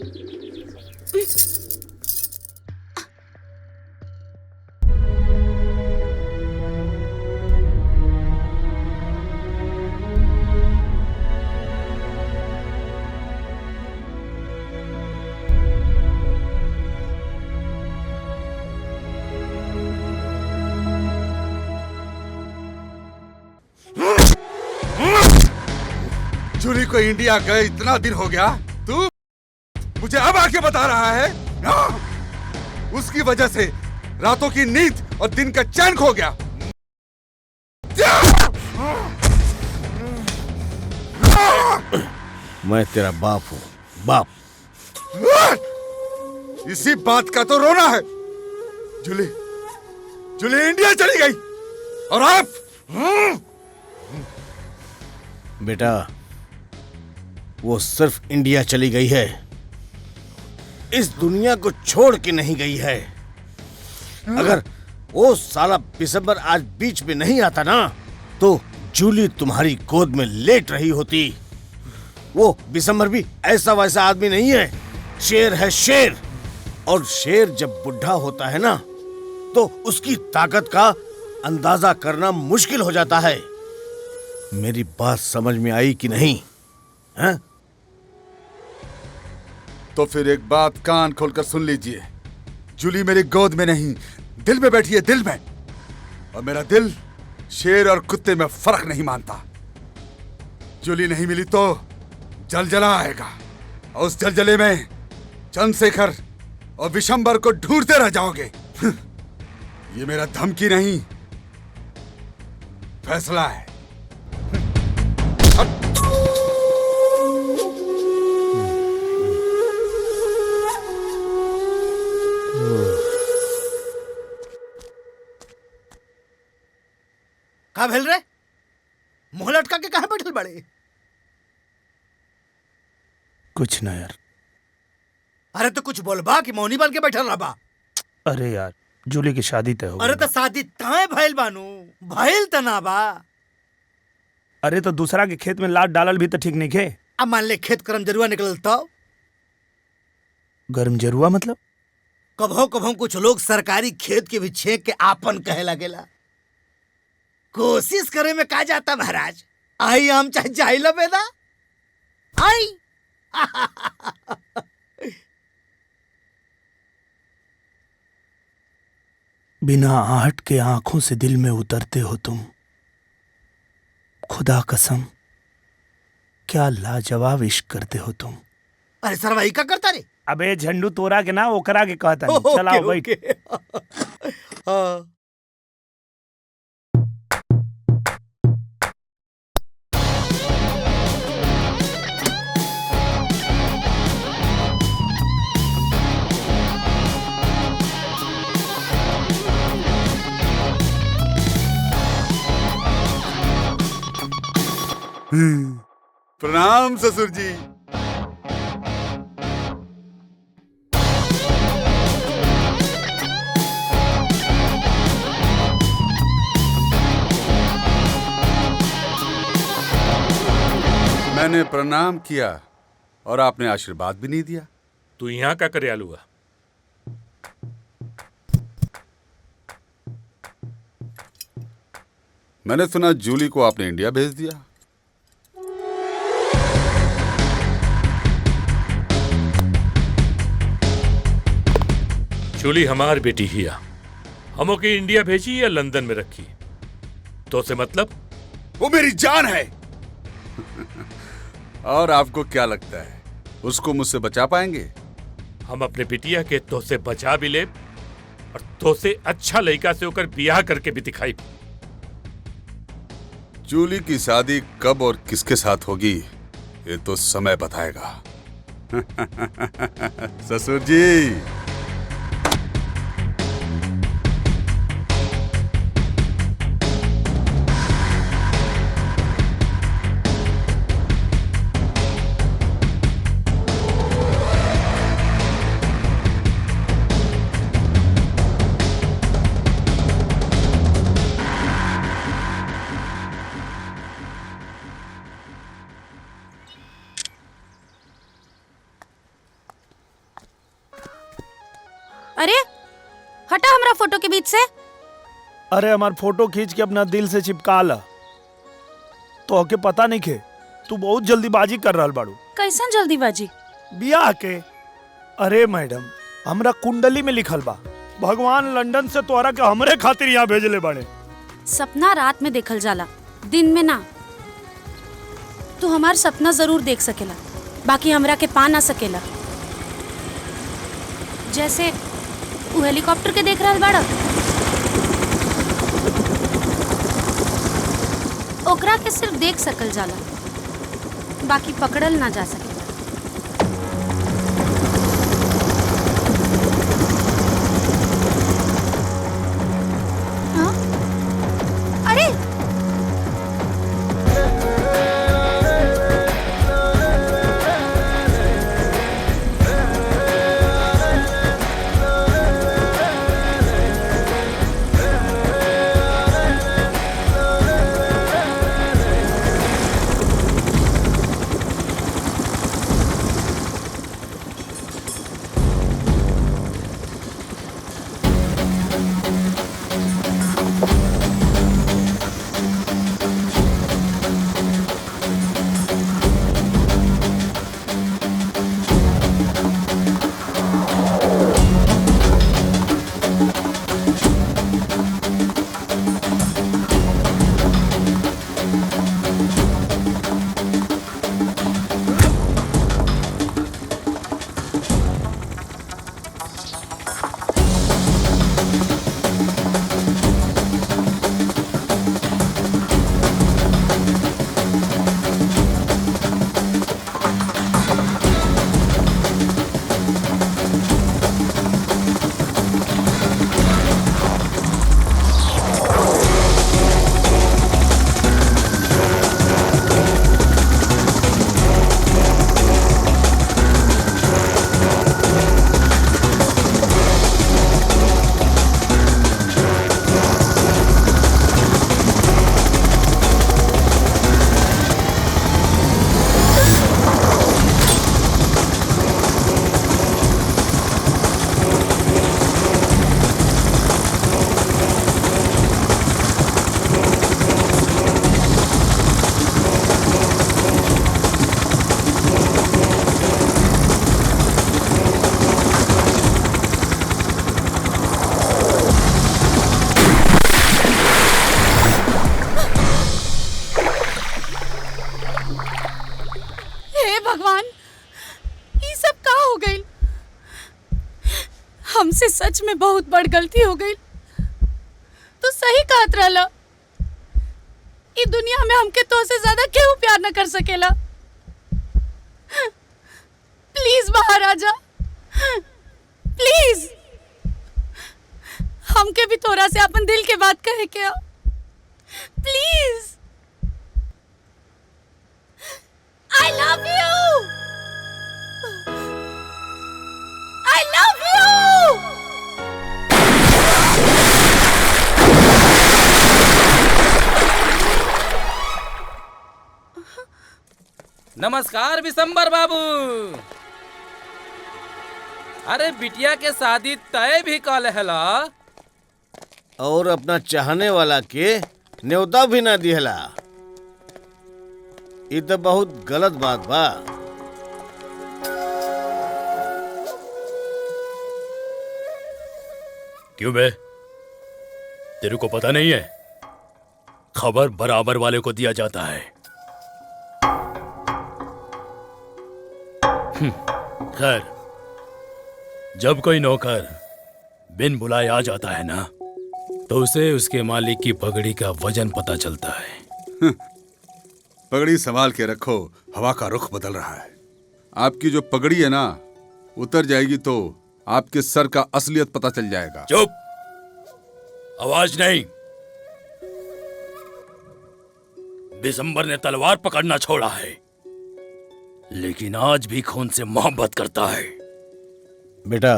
जूली को इंडिया गए इतना दिन हो गया, तू मुझे अब आके बता रहा है? उसकी वजह से रातों की नींद और दिन का चैन खो गया। मैं तेरा बाप हूँ, बाप। इसी बात का तो रोना है। जूली जूली इंडिया चली गई और आप बेटा, वो सिर्फ इंडिया चली गई है, इस दुनिया को छोड़ के नहीं गई है। अगर वो साला बिसंबर आज बीच में नहीं आता ना तो जूली तुम्हारी गोद में लेट रही होती। वो बिसंबर भी ऐसा वैसा आदमी नहीं है, शेर है शेर। और शेर जब बुढ़ा होता है ना तो उसकी ताकत का अंदाजा करना मुश्किल हो जाता है। मेरी बात समझ में आई कि नहीं? हैं? तो फिर एक बात कान खोलकर सुन लीजिए, जूली मेरी गोद में नहीं, दिल में बैठी है, दिल में। और मेरा दिल शेर और कुत्ते में फर्क नहीं मानता। जूली नहीं मिली तो जलजला आएगा, और उस जलजले में चंद्रशेखर और विशंबर को ढूंढते रह जाओगे। ये मेरा धमकी नहीं, फैसला है। का भेल रे? मुंह लटका के कहाँ बैठल बड़े? कुछ ना यार। अरे तो कुछ बोलबा कि मौनी बन के बैठल रहबा? अरे यार जूली की शादी तय हो अरे गई। तो शादी तय भइल बानू, भइल त ना बा। अरे तो दूसरा के खेत में लात डालल भी तो ठीक नहीं खे। अब मान ले खेत करम जरुआ निकलल तो गर्म जरुआ मतलब? कभो कभो कुछ लोग सरकारी खेत के भी छेक के आपन कहे लगेला। कोशिश करे में का जाता महाराज, आई हम चाहे जाइला बेदा आई। बिना आहट के आंखों से दिल में उतरते हो तुम, खुदा कसम क्या लाजवाब इश्क करते हो तुम। अरे सरवाई का करता रे? अबे झंडू तोरा के ना ओकरा के कहता नहीं। ओके, चलाओ बैठ। हाँ। प्रणाम ससुर जी। मैंने प्रणाम किया और आपने आशीर्वाद भी नहीं दिया। तू यहाँ का करे आलूआ? मैंने सुना जूली को आपने इंडिया भेज दिया। जूली हमार बेटी हिया, हमो के इंडिया भेजी या लंदन में रखी तो से मतलब? वो मेरी जान है। और आपको क्या लगता है उसको मुझसे बचा पाएंगे? हम अपने बिटिया के तो से बचा भी ले और तो से अच्छा लड़का से होकर बियाह करके भी दिखाई। जूली की शादी कब और किसके साथ होगी ये तो समय बताएगा। ससुर जी। अरे हटा हमरा फोटो के बीच से। अरे हमार फोटो खींच के अपना दिल से चिपका ला। तो आके पता नहीं खे तू बहुत जल्दीबाजी कर रहल बाड़ू। कैसन जल्दीबाजी? बियाह के। अरे मैडम हमरा कुंडली में लिखल बा भगवान लंदन से तोहरा के हमरे खातिर यहाँ भेजले बाड़े। सपना रात में देखल जाला, दिन में ना। तू हमार सपना जरूर देख सकेला, बाकी हमरा के पा ना सकेला। जैसे वो हेलीकॉप्टर के देख रहल बाड़ा, ओकरा के सिर्फ देख सकल जाला, बाकी पकड़ल ना जा सकेला। हाँ? अरे हे भगवान, ये सब का हो गई? हमसे सच में बहुत बड़ गलती हो गई। तो सही कहत रहला, इस दुनिया में हमके तो से ज्यादा केहू प्यार न कर सकेला। प्लीज बाहर आ जा, प्लीज। हमके भी थोड़ा से अपन दिल के बात कहे क्या, please. I love you. I love you. नमस्कार विशंबर बाबू। अरे बिटिया के शादी तय भी कल हला और अपना चाहने वाला के न्योता भी ना दिहला। ये तो बहुत गलत बात बा। क्यों बे, तेरे को पता नहीं है? खबर बराबर वाले को दिया जाता है। खैर, जब कोई नौकर बिन बुलाए आ जाता है ना, तो उसे उसके मालिक की पगड़ी का वजन पता चलता है। पगड़ी संभाल के रखो, हवा का रुख बदल रहा है। आपकी जो पगड़ी है ना, उतर जाएगी तो आपके सर का असलियत पता चल जाएगा। चुप, आवाज नहीं। दिसंबर ने तलवार पकड़ना छोड़ा है, लेकिन आज भी खून से मोहब्बत करता है। बेटा,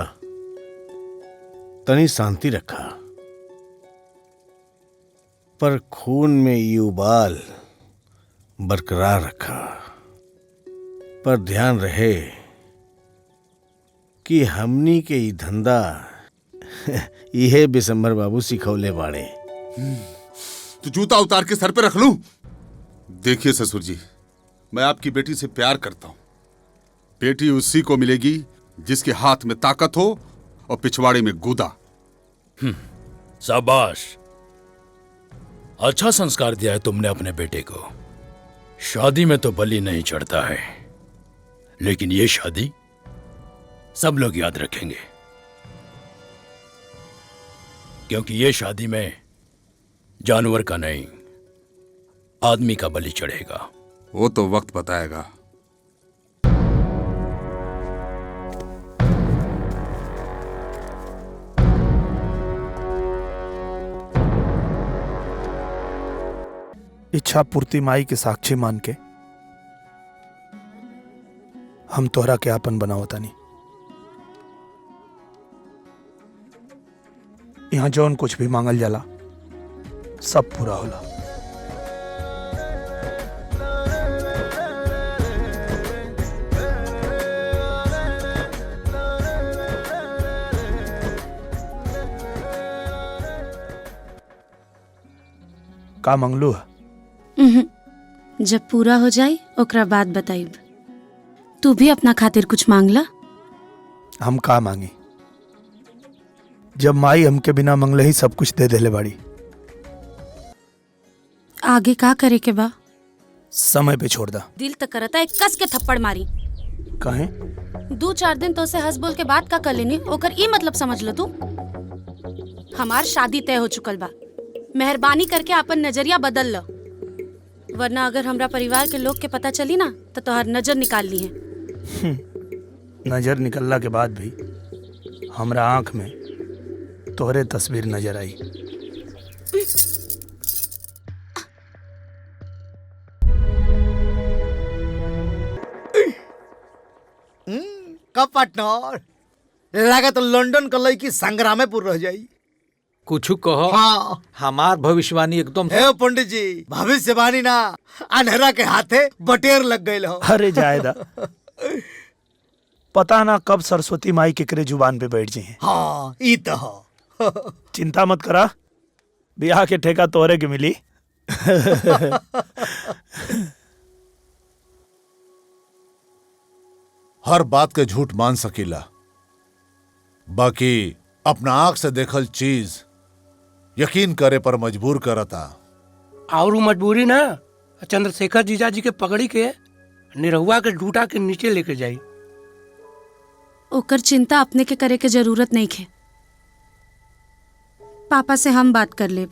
तनी शांति रखा, पर खून में ये उबाल बरकरार रखा। पर ध्यान रहे कि हमनी के ई धंधा यह बिशंबर बाबू सिखौले बाड़े। तो जूता उतार के सर पे रख लूं? देखिए ससुर जी, मैं आपकी बेटी से प्यार करता हूं। बेटी उसी को मिलेगी जिसके हाथ में ताकत हो और पिछवाड़े में गूदा। शाबाश, अच्छा संस्कार दिया है तुमने अपने बेटे को। शादी में तो बलि नहीं चढ़ता है, लेकिन ये शादी सब लोग याद रखेंगे, क्योंकि ये शादी में जानवर का नहीं, आदमी का बलि चढ़ेगा। वो तो वक्त बताएगा। इच्छा पूर्ति माई के साक्षी मान के हम तोहरा के आपन बनावता नहीं। यहाँ जौन कुछ भी मांगल जाला सब पूरा होला। का मंगलू है? जब पूरा हो जाए ओकरा बाद बताइब। तू भी अपना खातिर कुछ मांगला। हम का मांगी? जब माई हमके बिना मंगले ही सब कुछ दे देले बाड़ी। आगे का करे के बा? समय पे छोड़ दा। दिल तक करता है कस के थप्पड़ मारी। कहे 2-4 दिन तो से हंस बोल के बात का कर लेनी, ओकर ई मतलब समझ लो तू। हमार शादी तय हो चुकल बा, मेहरबानी करके अपन नजरिया बदल लो, वरना अगर हमरा परिवार के लोग के पता चली ना तो तोहर नजर निकाल ली है। नजर निकलला के बाद भी हमरा आंख में तोहरे तस्वीर नजर आई। का पार्टनर लगा तो लंदन का लड़की संग्रामेपुर रह जाई। कुछ कहो। हाँ। हमार भविष्यवाणी एकदम। हे पंडित जी, भविष्यवाणी ना अंधेरा के हाथे बटेर लग गए हो। अरे जायदा, पता ना कब सरस्वती माई केकरे जुबान पे बैठ जाए। हाँ, ई तो हो। चिंता मत करा, ब्याह के ठेका तोहरे के मिली। हर बात के झूठ मान सकीला, बाकी अपना आंख से देखल चीज यकीन करे पर मजबूर करता। और मजबूरी ना चंद्रशेखर जीजा जी के पगड़ी के निरहुआ के जूता के नीचे लेके जाई। ओकर चिंता अपने के करे के जरूरत नहीं खे। पापा से हम बात कर लेब।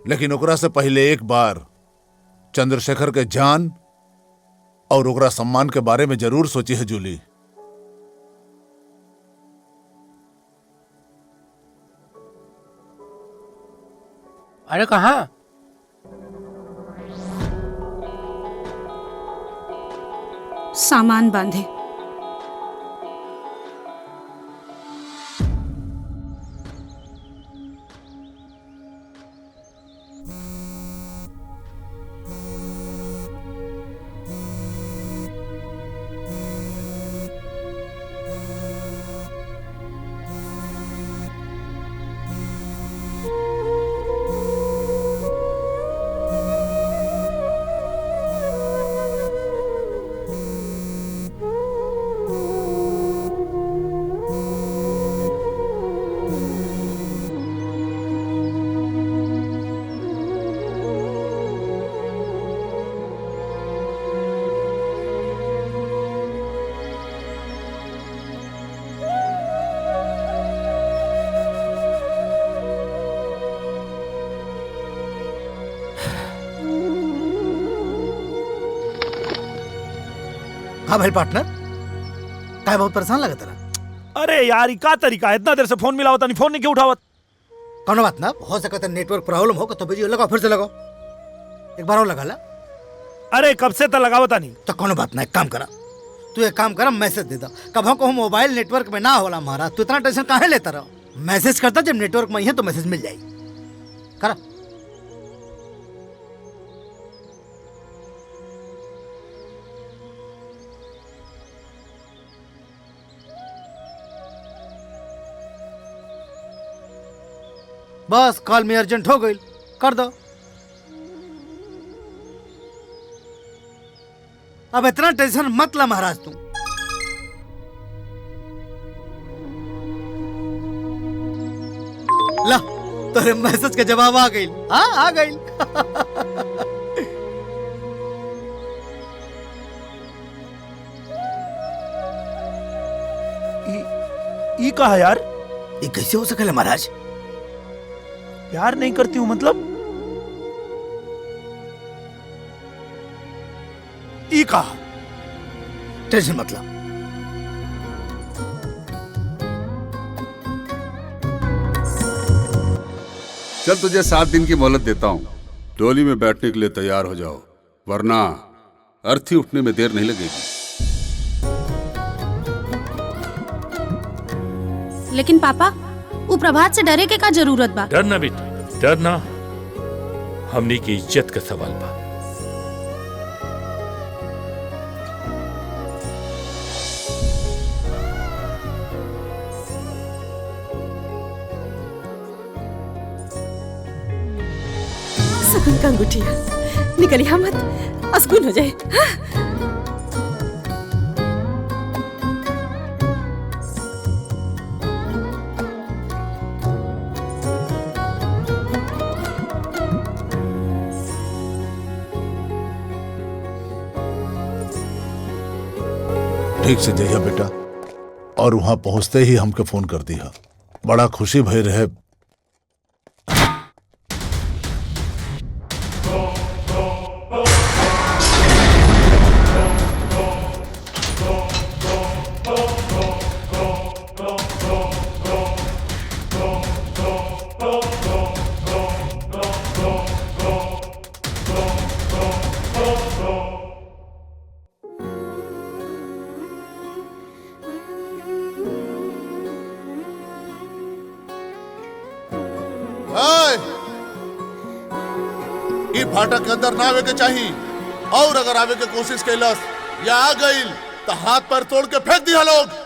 लेकिन ओकरा से पहले एक बार चंद्रशेखर के जान और ओकरा सम्मान के बारे में जरूर सोची है जूली। अरे कहाँ? सामान बांधे। हाँ भाई पार्टनर, काय बहुत परेशान लगा तेरा। अरे यार ई का तरीका है, इतना देर से फोन मिला होता नहीं, फोन नहीं क्यों उठावत? कौनो बात ना, हो सकता है नेटवर्क प्रॉब्लम हो तो बिजी लगाओ, फिर से लगाओ, एक बार और लगा ला। अरे कब से तो लगावता नहीं। तो कौनो बात ना, एक काम करा, तू एक काम करा, मैसेज दे दो। कब को मोबाइल नेटवर्क में ना होला हमारा, तू इतना टेंशन काहे लेता रहो। मैसेज करता, जब नेटवर्क में ही है तो मैसेज मिल जाएगी। करा। बस कॉल में अर्जेंट हो गई, कर दो। अब इतना टेंशन मत ला महाराज तू। ला, तेरे मैसेज का जवाब आ गई। हाँ आ गई। ई कहा यार? ये कैसे हो सकेला महाराज? प्यार नहीं करती हूँ मतलब? ई कहा? टेंशन मत ला। चल तुझे 7 दिन की मोहलत देता हूँ, डोली में बैठने के लिए तैयार हो जाओ, वरना अर्थी उठने में देर नहीं लगेगी। लेकिन पापा, वो प्रभात से डरे के का जरूरत बा? डरना बेटी, डरना हमनी की इज्जत का सवाल बा। सगुन का अंगूठिया निकलिया मत, अस्कुन हो जाए। हाँ? ठीक से जइया बेटा, और वहां पहुंचते ही हमके फोन कर दिया। बड़ा खुशी भई रहे। फाटक के अंदर ना आवे के चाहिए, और अगर आवे के कोशिश कैलस या आ गई तो हाथ पर तोड़ के फेंक दिया लोग।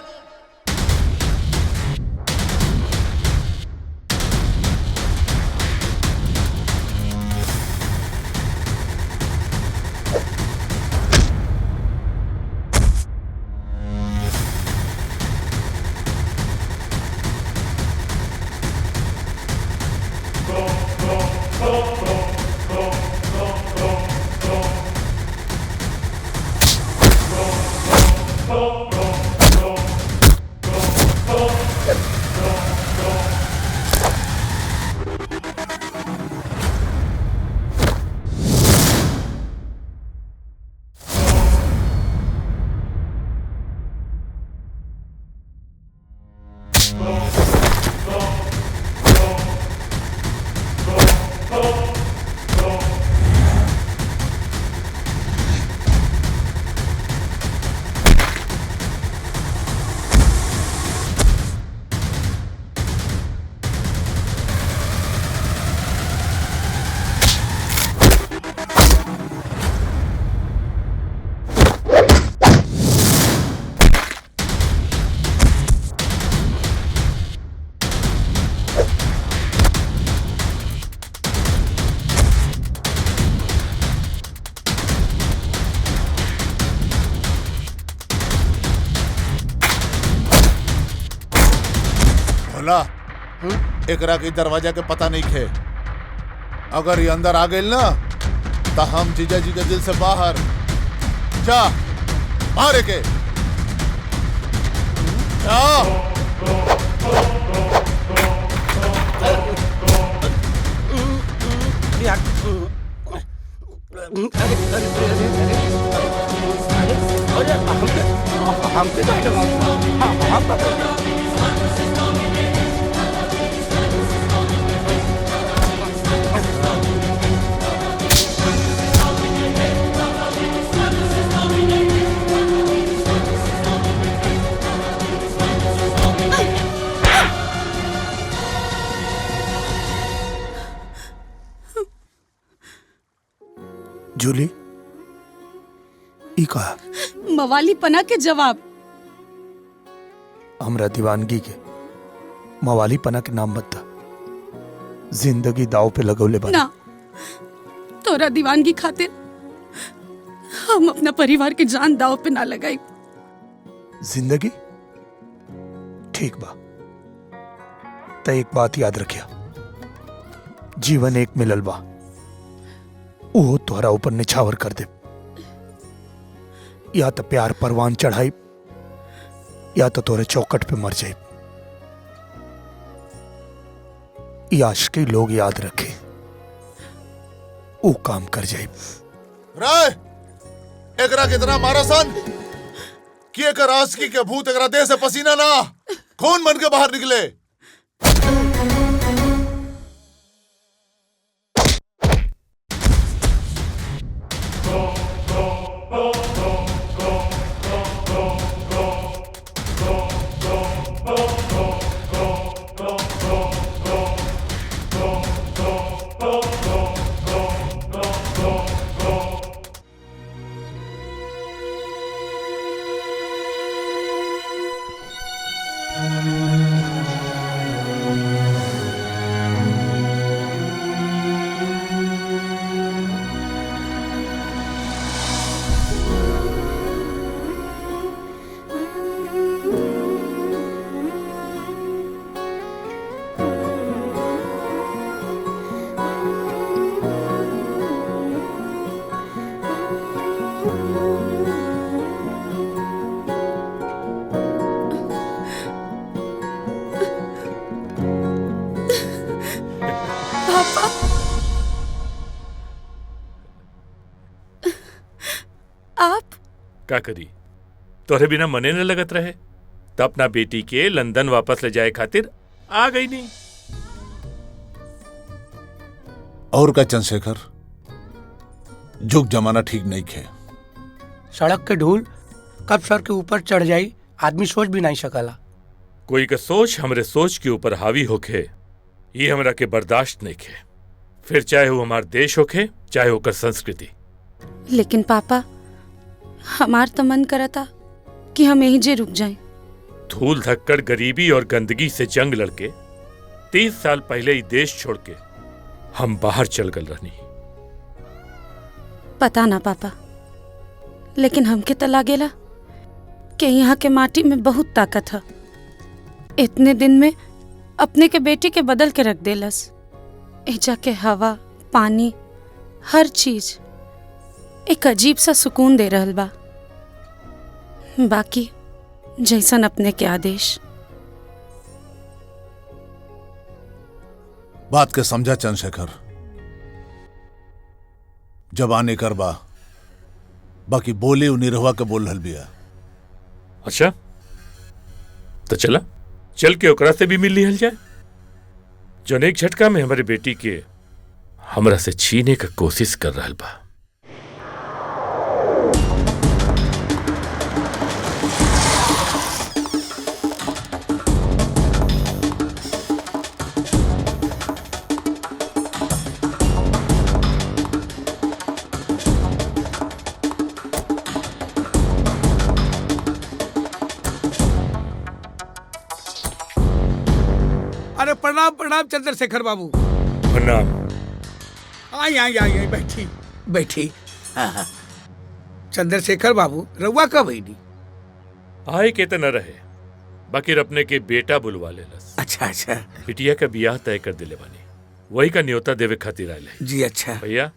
भोला एकरा के दरवाजा के पता नहीं खे। अगर ये अंदर आ गई ना तो हम जीजा जी के दिल से बाहर जा मारे के जूली ई कहा मवाली पना के जवाब। हमरा दीवानगी के मवाली पना के नाम बता। जिंदगी दाव पे लगौले बा ना तोरा दीवानगी खातिर हम अपना परिवार के जान दाव पे ना लगाई। जिंदगी ठीक बा तो एक बात याद रखिया, जीवन एक मिलल बा, वो तोहरा ऊपर निछावर कर दे। या तो प्यार परवान चढ़ाई या तो तोरे चौकट पे मर जाए। आशिकी लोग याद रखे वो काम कर जाए। राय एकरा कितना मारा सन कि एकर आशिकी के भूत एकरा देह से पसीना ना खून बन के बाहर निकले। का करी तोरे बिना मने न लगत रहे तो अपना बेटी के लंदन वापस ले जाए खातिर आ गई नहीं। और का चंद्रशेखर जुग जमाना ठीक नहीं खे। सड़क के धूल कब सर के ऊपर चढ़ जाई आदमी सोच भी नहीं सकला। कोई का सोच हमरे सोच के ऊपर हावी होखे ये हमरा के बर्दाश्त नहीं खे, फिर चाहे वो हमार देश होखे चाहे होकर संस्कृति। लेकिन पापा हमार तो मन करा था कि हम यहीं जे रुक जाएं। धूल धक्कड़ गरीबी और गंदगी से जंग लड़के 30 साल पहले ही देश छोड़ के हम बाहर चल गल रहनी। पता ना पापा, लेकिन हमके तो लागेला कि यहाँ के माटी में बहुत ताकत है। इतने दिन में अपने के बेटी के बदल के रख देलस। एजा के हवा पानी हर चीज एक अजीब सा सुकून दे रहल बा। बाकी जैसन अपने के आदेश। बात के समझा चंद्रशेखर, जबाने करबा बाकी बोले उ निरहुआ के बोल रहल बिया। अच्छा तो चला चल के ओकरा से भी मिल लिहल जाए जो एक झटका में हमारे बेटी के हमरा से छीने का कोशिश कर रहल बा। अरे प्रणाम प्रणाम चंद्रशेखर बाबू। प्रणाम। आई आई आई आई बैठी बैठी। चंद्रशेखर बाबू रउआ कब आई? आए के तो न रहे बाकी अपने के बेटा बुलवा लेलस। अच्छा अच्छा। बिटिया का बियाह तय कर दिले बानी, वही का न्योता देवे खातिर आए। जी अच्छा। भैया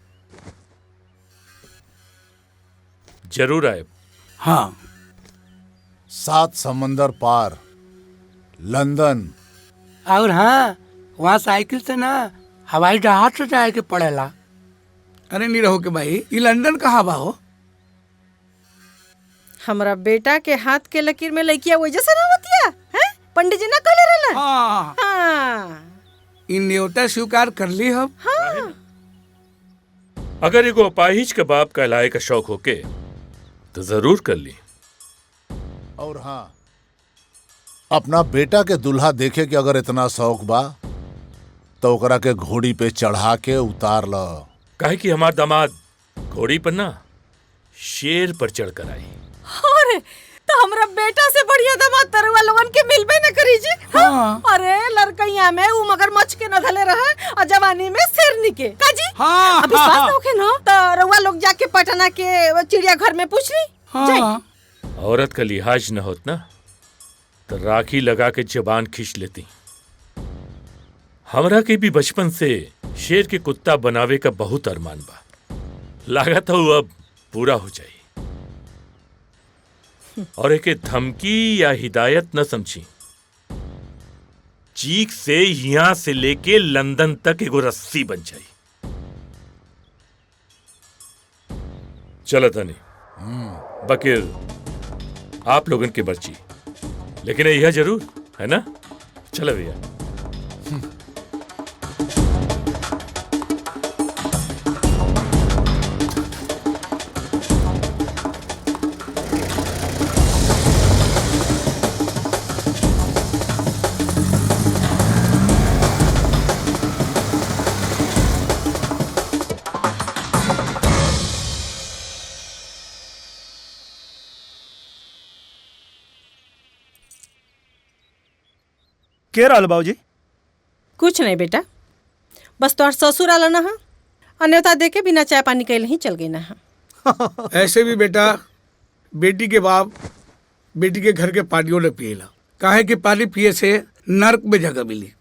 जरूर आए। हाँ। 7 समंदर पार लंदन। और हाँ, वहाँ साइकिल से ना हवाई जहाज से जाए के पड़ेला। अरे नहीं रहो के भाई, ये लंदन कहाँ बा हो? हमरा बेटा के हाथ के लकीर में लड़किया वजह से ना होतिया हैं? पंडित जी ना कहले रहलन। हाँ। हाँ। इन न्योता स्वीकार कर ली हम। हाँ। अगर एगो अपाहिज के बाप कहलाए का शौक होके तो जरूर कर ली। और हाँ, अपना बेटा के दुल्हा देखे के अगर इतना शौक बा तो ओकरा के घोड़ी पे चढ़ा के उतार लो। काहे कि हमार दामाद घोड़ी पर ना शेर पर चढ़ कर आई। अरे तो हमरा बेटा से बढ़िया दामाद तरुआ लोगन के मिलबे न करी जी। हाँ। अरे लड़कइया में उ मगरमच्छ के न धले रहे और जवानी में शेरनी के काजी। हाँ। अभी सास होके न तो रउआ लोग जाके पटना के चिड़ियाघर में पूछ ली। हाँ। औरत का लिहाज न होत ना तो राखी लगा के जबान खींच लेती। हमरा के भी बचपन से शेर के कुत्ता बनावे का बहुत अरमान बा, लागत हो अब पूरा हो जाए। और एक धमकी या हिदायत न समझी, चीख से यहां से लेके लंदन तक एगो रस्सी बन जाई। चलो तनी बकीर आप लोगन के बर्ची, लेकिन यह जरूर है ना। चलो भैया। के रहल बाबूजी? कुछ नहीं बेटा, बस तोहर ससुर आला ना अन्यथा दे के बिना चाय पानी कैले ही चल गई ना। ऐसे भी बेटा, बेटी के बाप बेटी के घर के पानियों ने पिएला, काहे कि पानी पिए से नर्क में जगह मिली।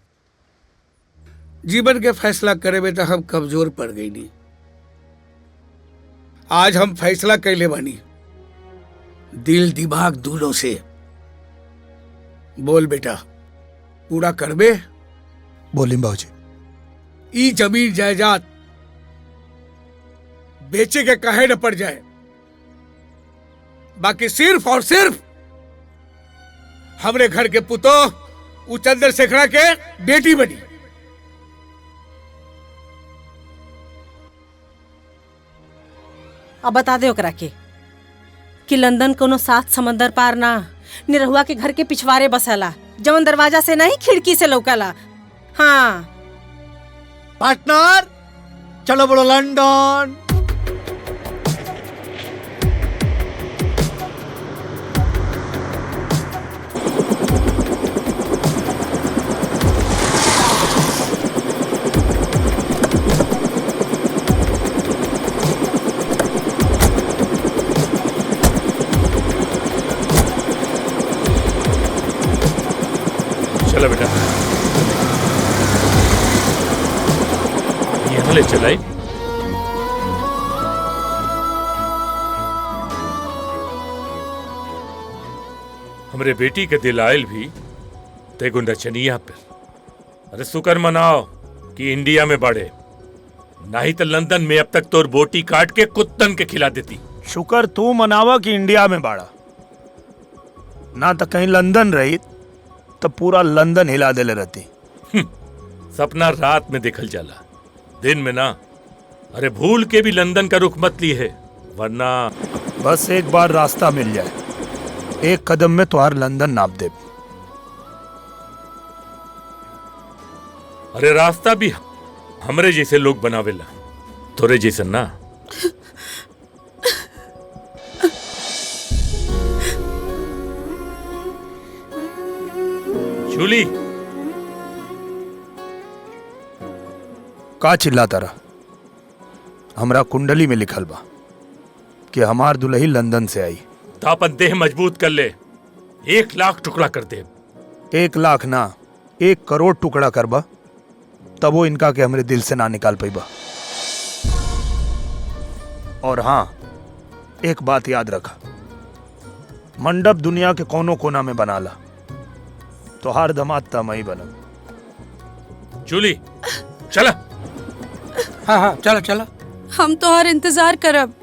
जीवन के फैसला करे में तो हम कमजोर पड़ गई नहीं। आज हम फैसला कैले बानी दिल दिमाग दोनों से। बोल बेटा, पूरा करबे? बोली बाबूजी। ई जमीन जायदाद बेचे के काहे न पड़ जाए, बाकी सिर्फ और सिर्फ हमरे घर के पुतो उ चंद्रशेखरा के बेटी बनी। अब बता दे ओकरा के कि लंदन कोनो 7 समंदर पार ना, निरहुआ के घर के पिछवाड़े बसला, जवन दरवाजा से नहीं खिड़की से लौकला। हाँ पार्टनर, चलो बोलो लंदन। चलो बेटा, यहाँ ले चलाई। हमरे बेटी के दिल आयल भी तेगो नचनिया पे। अरे शुक्र मनाओ कि इंडिया में बढ़े, नहीं तो लंदन में अब तक तोर बोटी काट के कुत्तन के खिला देती। शुक्र तू मनावा कि इंडिया में बाड़ा, ना तो कहीं लंदन रही तो पूरा लंदन हिला देले रहती। सपना रात में देखल जाला, दिन में ना। अरे भूल के भी लंदन का रुख मत ली है, वरना बस एक बार रास्ता मिल जाए, एक कदम में तुम्हार लंदन नाप दे। अरे रास्ता भी हमरे जैसे लोग बनावेला, तोरे जैसे ना। जूली, का चिल्लाता रहा? हमरा कुंडली में लिखल बा कि हमार दुल्ही लंदन से आई। तो अपन देह मजबूत कर ले, 1 लाख टुकड़ा कर दे। 1 लाख ना 1 करोड़ टुकड़ा करबा तब वो इनका के हमरे दिल से ना निकाल पाइबा। और हाँ, एक बात याद रखा, मंडप दुनिया के कोनों कोना में बनाला तो हर दमाद तमई बनब। जूली चला। हाँ हाँ चलो चलो। हम तो और इंतजार करब।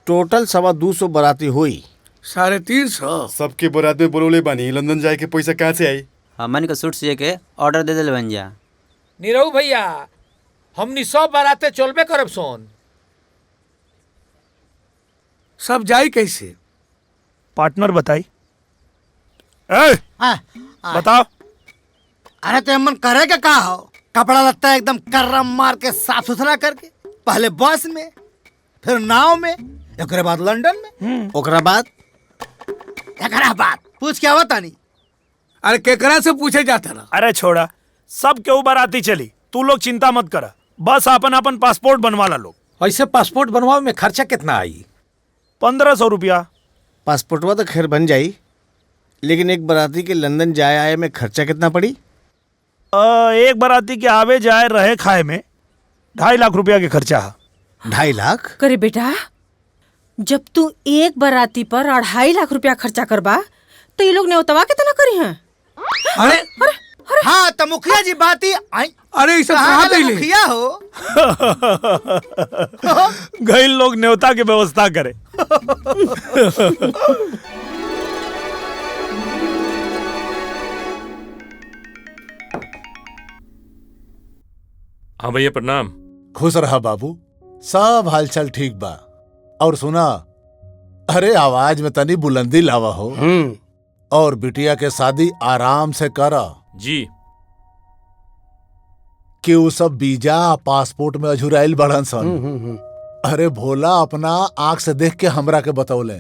टोटल 225 बाराती हुई। 350। सबके बरात में बोलोले बानी, लंदन जाए के पैसा कहाँ से आई? हमन के सूट सिए के ऑर्डर दे दिल बन जा। नीरव भैया, हमनी सब बाराते चलबे करब सोन। सब जाई कैसे? पार्टनर बताई। बताओ। अरे तो मन करे के का हो? कपड़ा लत्ता एकदम कर्रम मार के साफ सुथरा करके, पहले बस में, फिर नाव में, एकरे बाद लंदन में, ओकरा बाद पूछ क्या होता नहीं। अरे केकरा से पूछे जाता ना। अरे छोड़ा, सब केहू बाराती चली, तू लोग चिंता मत करा, बस अपन अपन पासपोर्ट बनवा ला लोग। ऐसे पासपोर्ट बनवावे में खर्चा कितना आई? 1500 रुपया। पासपोर्टवा तो खैर बन जाई, लेकिन एक बाराती के लंदन जाए आए में खर्चा कितना पड़ी? एक बाराती के आवे जाए रहे खाए में 2.5 लाख रुपया के खर्चा है। 2.5 लाख? करे बेटा, जब तू एक बाराती पर 2.5 लाख रुपया खर्चा करबा तो ये लोग न्योतवा कितना करी हैं? अरे हाँ तो मुखिया जी बात ही अरे ये सब कहाँ गइले? मुखिया हो गई लोग न्योता की व्यवस्था करे। हाँ भैया प्रणाम। खुश रहा बाबू, सब हालचाल ठीक बा। और सुना, अरे आवाज में तनी बुलंदी लावा हो। और बिटिया के शादी आराम से करा जी। कि वो सब वीजा पासपोर्ट में अझुराइल बढ़न सन। अरे भोला अपना आंख से देख के हमरा के बतौले।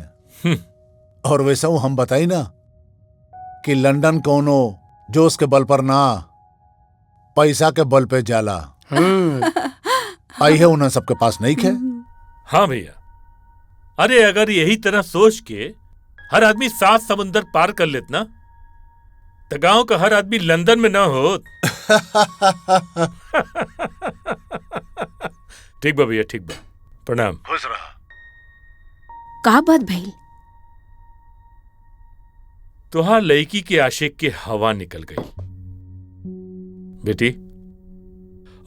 और वैसे हम बताई ना कि लंदन कोनो जोश के बल पर ना, पैसा के बल पे जाला। आई है उन्हें सबके पास नहीं खे। हाँ भैया, अरे अगर यही तरह सोच के हर आदमी 7 समुंदर पार कर लेत ना, तो गांव का हर आदमी लंदन में ना होत। ठीक बा भैया, ठीक बा, प्रणाम। खुश रहा। का बात भइल? तुहार लड़की के आशिक के हवा निकल गई। बेटी,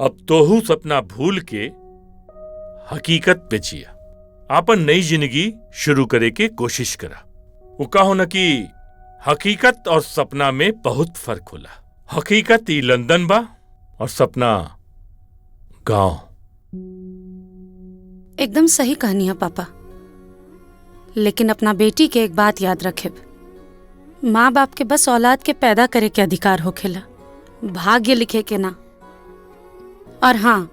अब तोहू सपना भूल के हकीकत पे जिया, आपन नई जिंदगी शुरू करे के कोशिश करा। वो कहो न कि हकीकत और सपना में बहुत फर्क होला। हकीकत ही लंदन बा और सपना गांव। एकदम सही कहानी है पापा, लेकिन अपना बेटी के एक बात याद रखे, माँ बाप के बस औलाद के पैदा करे के अधिकार होखेला, भाग्य लिखे के ना। और हाँ,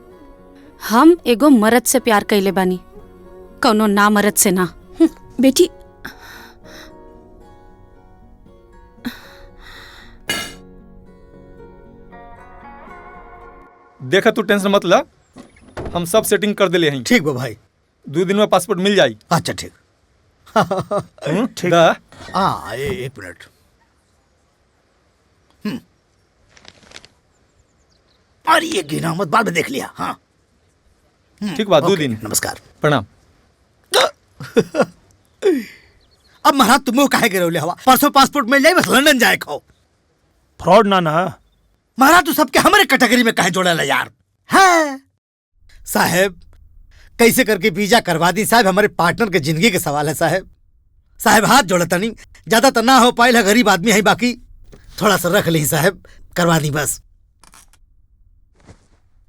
हम एगो मर्द से प्यार कैले बानी, कौनो ना मर्द से ना। बेटी, देखा तू टेंशन मत ला, हम सब सेटिंग कर दिले हैं। ठीक बा भाई, 2 दिन में पासपोर्ट मिल जाई। अच्छा ठीक। ठीक। हाँ, एक मिनट। और ये गिना मत, बाद में देख लिया। हाँ ठीक बात। 2 दिन। नमस्कार, प्रणाम। अब महाराज तुम काहे गिरौले हवा? परसों पासपोर्ट मिल जाए, बस लंदन जाए खाओ। फ्रॉड ना महाराज तू सबके हमारे कैटेगरी में काहे जोड़ेला यार? हाँ साहब, कैसे करके वीजा करवा दी साहब, हमारे पार्टनर के जिंदगी के सवाल है साहब। साहब हाथ जोड़ता नहीं, ज्यादा तो ना हो पाए, गरीब आदमी है, बाकी थोड़ा सा रख ली साहब, करवा दी बस।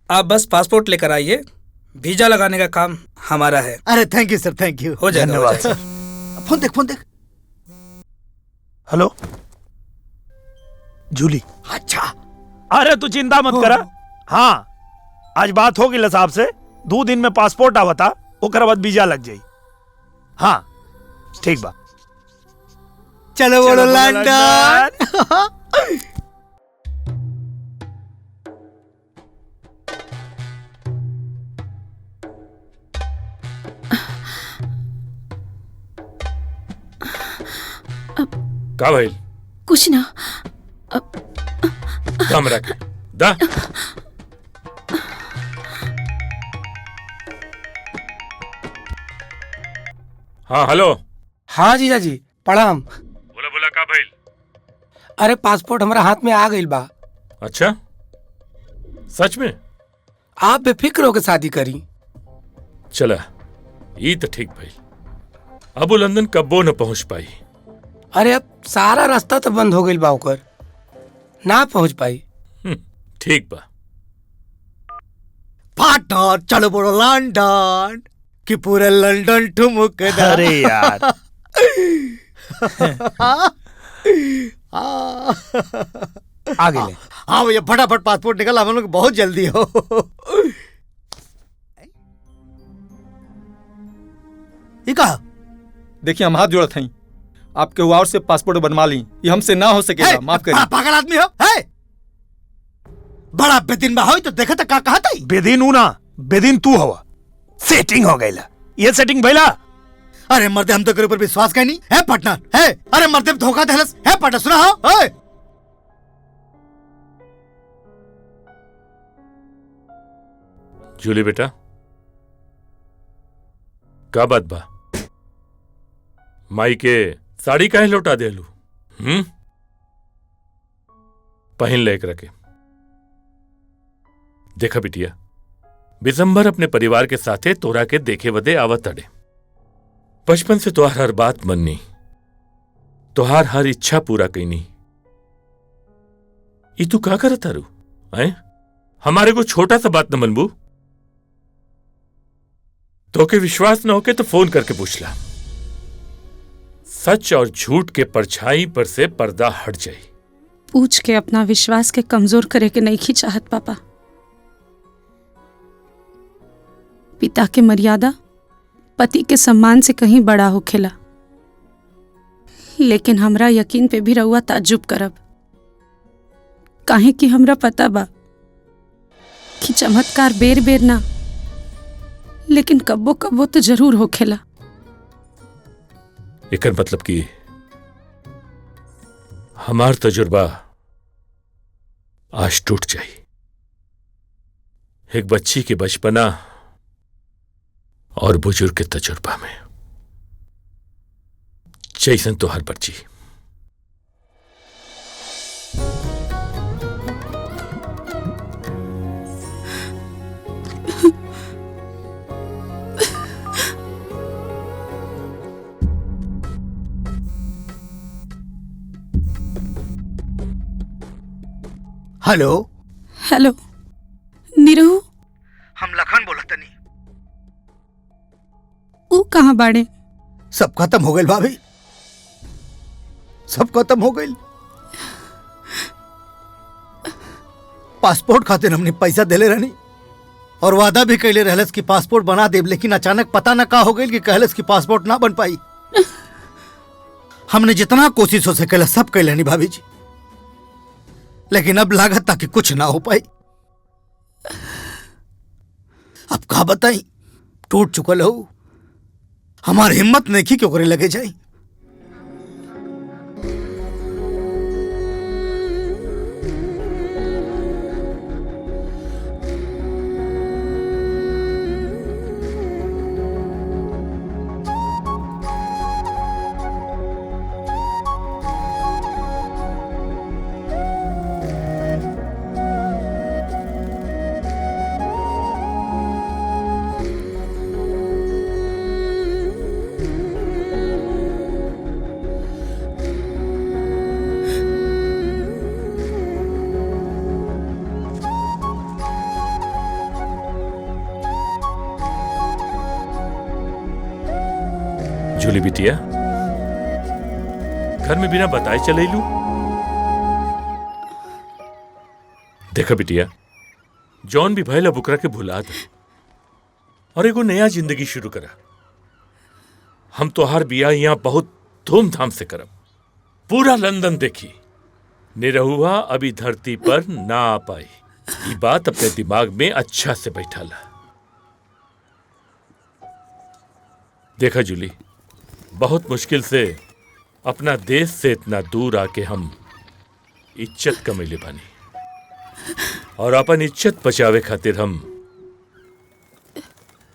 आप बस पासपोर्ट लेकर आइए, वीजा लगाने का काम हमारा है। अरे thank you sir, thank you. हो जाएगा, धन्यवाद हो जाएगा। सर। फोन देख, फोन देख। Hello Julie. अच्छा, अरे तू चिंता मत करा। हाँ, आज बात होगी ला साहब से, 2 दिन में पासपोर्ट आवता, ओकर बाद वीजा लग जाई। हाँ ठीक बा। चलो बोलो लंदन। का भाई कुछ ना। दम रख दा। हाँ हेलो। हाँ जीजा जी प्रणाम। बोला बोला का भाई। अरे पासपोर्ट हमारा हाथ में आ गई बा। अच्छा सच में? आप बेफिक्र होकर शादी करी। चला ये तो ठीक भाई। अब वो लंदन कब्बो न पहुंच पाई। अरे अब सारा रास्ता तो बंद हो गई बा, ओकर ना पहुंच पाई। ठीक बा। पार्टनर चलो बोलो लंदन कि पूरे लंदन ठुमुक। अरे यार आगे ले। हाँ भैया फटाफट पासपोर्ट निकल, हम लोग बहुत जल्दी हो। ये कहा? देखिए हम हाथ जोड़त हई, आपके हुआ से पासपोर्ट बनवा ली, ये हमसे ना हो सकेगा, माफ करिए। पागल आदमी हो है? बड़ा बेदिन में हो तो देखा था का कहा था? बेदिन ऊ ना, बेदिन तू हवा। सेटिंग हो गई ला, ये सेटिंग भइला। अरे मर्दे हम तो तेरे ऊपर विश्वास का नहीं है पार्टनर है। अरे मर्दे धोखा देहलस है पार्टनर, सुना हो? है जूली बेटा का बात बा? माई के साड़ी काहे लौटा देलू? पहन ले एकरा के। देखा बिटिया, बिजंबर अपने परिवार के साथे तोरा के देखे बदे आवत अड़े। बचपन से तोहार हर बात मननी, तोहार हर इच्छा पूरा कईनी। ई तू का करत तारू? हमारे को छोटा सा बात न मनबू? तो के विश्वास न होके तो फोन करके पूछ ला। सच और झूठ के परछाई पर से पर्दा हट जाए। पूछ के अपना विश्वास के कमजोर करे के नहीं की चाहत पापा। पिता के मर्यादा पति के सम्मान से कहीं बड़ा होखेला, लेकिन हमरा यकीन पे भी रहुआ ताज्जुब करब, काहे कि हमरा पता बा कि चमत्कार बेर बेर ना लेकिन कब्बो कब्बो तो जरूर होखेला। एकर मतलब कि हमार तजुर्बा आज टूट जाई। एक बच्ची के बचपना और बुजुर्ग के तजुर्बा में जैसन तो हर बच्ची। हेलो हेलो नीरू, हम लखन बोला तनी। ऊ कहाँ बाड़े? सब खत्म हो गई भाभी, सब खत्म हो गई। पासपोर्ट खातिर हमने पैसा देले रहनी और वादा भी कैले रहलस कि पासपोर्ट बना देब, लेकिन अचानक पता ना का हो गई कि कहलस कि पासपोर्ट ना बन पाई। हमने जितना कोशिश हो सकेला सब कैले नहीं भाभी जी, लेकिन अब लागत ताकि कुछ ना हो पाई। अब का बताई, टूट चुकल हो। हमारी हिम्मत नहीं की क्यों करे लगे जाई। जुली बिटिया, घर में बिना बताए चले लू। देखा बिटिया, जॉन भी भैला बुकरा के भुला दे और एगो नया जिंदगी शुरू करा। हम तोहार बिया यहाँ बहुत धूमधाम से करब। पूरा लंदन देखी, निरहुआ अभी धरती पर ना आ पाई। ये बात अपने दिमाग में अच्छा से बैठा ला। देखा जूली, बहुत मुश्किल से अपना देश से इतना दूर आके हम इज्जत कमैले बानी, और अपन इज्जत बचावे खातिर हम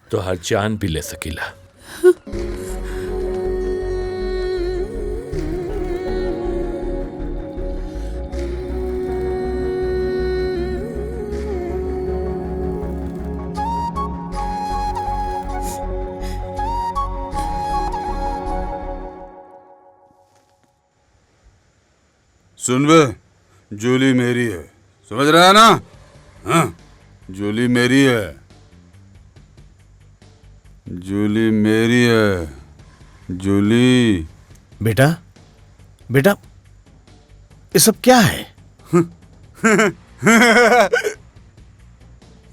तो हर जान भी ले सकीला। सुन बे, जूली मेरी है, समझ रहा है ना? हाँ, जूली मेरी है, जूली मेरी है, जूली। बेटा, बेटा, ये सब क्या है?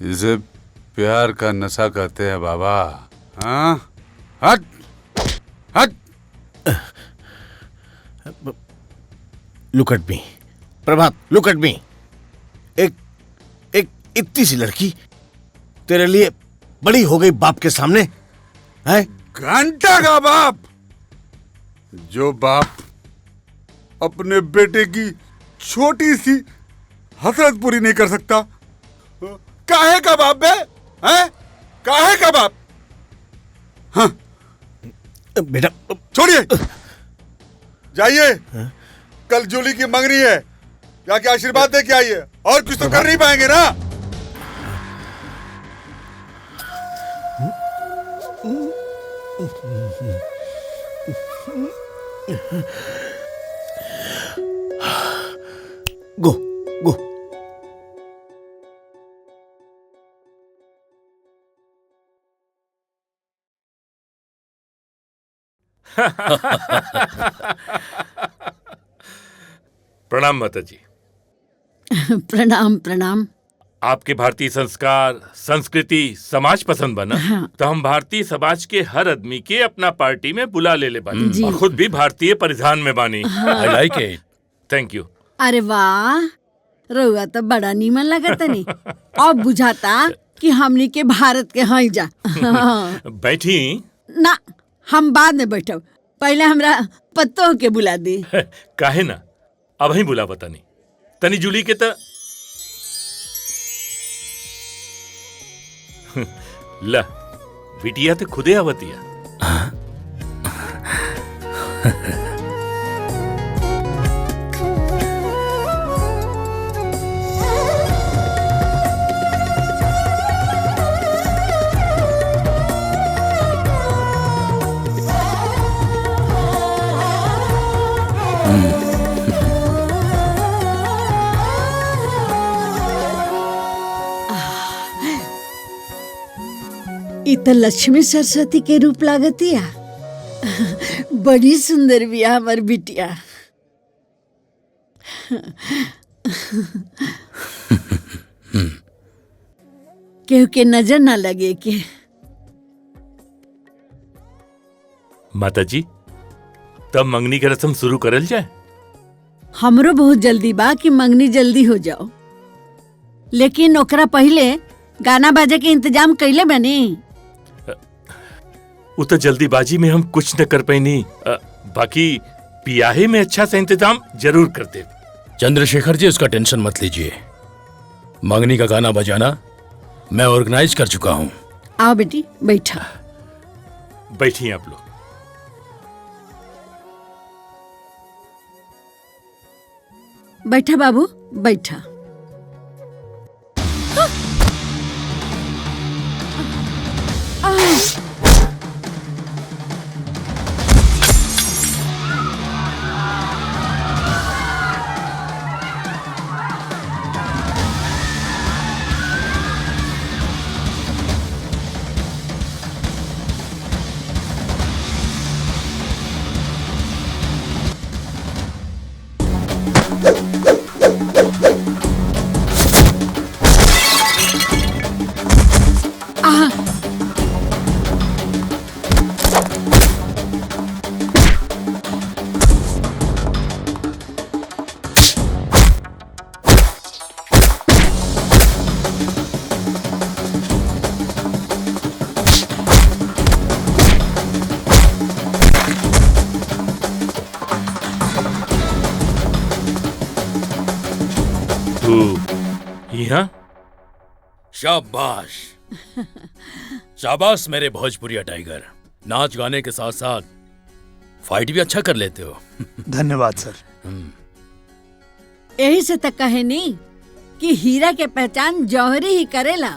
इसे प्यार का नशा कहते हैं बाबा। हाँ, हट हट। Look at me Prabhat, look at me. एक इतनी सी लड़की तेरे लिए बड़ी हो गई बाप के सामने है? घंटा का बाप, जो बाप अपने बेटे की छोटी सी हसरत पूरी नहीं कर सकता, काहे का बाप बे? हैं? काहे का बाप? हाँ बेटा छोड़िए, जाइए। कल जूली की मंगनी है, जाके आशीर्वाद दे के आइए। और कुछ तो कर नहीं पाएंगे ना? गो गो। प्रणाम माता जी। प्रणाम प्रणाम। आपके भारतीय संस्कार, संस्कृति, समाज पसंद बना। हाँ। तो हम भारतीय समाज के हर आदमी के अपना पार्टी में बुला ले बानी, जी। और खुद भी भारतीय परिधान में बानी। हाँ। I like it। Thank you. अरे वाह, रउआ तो बड़ा नीमन लगता नहीं। अब बुझाता कि हमनी के भारत के हैं जा। बैठी। ना, हम बाद में बैठब, पहले हमरा पत्तों के बुला दी। काहे ना, अब ही बुला बतानी। तनी जूली के त ला, बिटिया तो खुदे आवतिया। इ त लक्ष्मी सरस्वती के रूप लागतिया। बड़ी सुंदर बिया हमर बिटिया। केहू के नजर ना लगे के। माता जी, तब मंगनी की रस्म शुरू करल जाए। हमरो बहुत जल्दी बा कि मंगनी जल्दी हो जाओ, लेकिन ओकरा पहले गाना बाजे के इंतजाम कैले बनी। वो तो जल्दीबाजी में हम कुछ न कर पैनी, बाकी पियाहे में अच्छा सा इंतजाम जरूर कर दे। चंद्रशेखर जी, उसका टेंशन मत लीजिए। मंगनी का गाना बजाना मैं ऑर्गेनाइज कर चुका हूँ। आओ बेटी, बैठा। बैठिए आप लोग। बैठा बाबू, बैठा। तू यहाँ? शाबाश शाबाश मेरे भोजपुरिया टाइगर। नाच गाने के साथ साथ फाइट भी अच्छा कर लेते हो। धन्यवाद सर। यही से तक कहे नहीं कि हीरा के पहचान जौहरी ही करेला।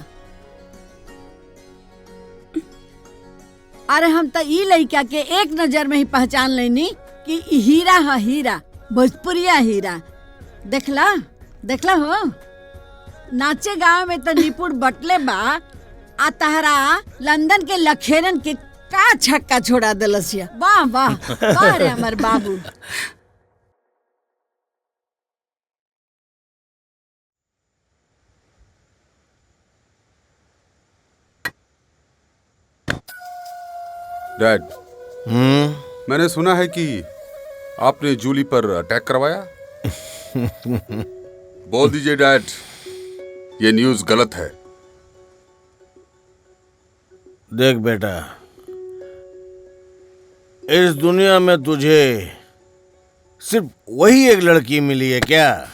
अरे हम तो ई लड़का के एक नजर में ही पहचान लेनी कि ई हीरा है, हीरा भोजपुरिया हीरा। देखला देखला हो, नाचे गाँव में तो निपुण बटले बा, आ तहरा लंदन के लखेरन के का छक्का छोड़ा दिलसिया। वाह वाह वाह रे हमार बाबू। डैड, मैंने सुना है कि आपने जूली पर अटैक करवाया। बोल दीजिए डैड, ये न्यूज़ गलत है। देख बेटा, इस दुनिया में तुझे सिर्फ वही एक लड़की मिली है क्या?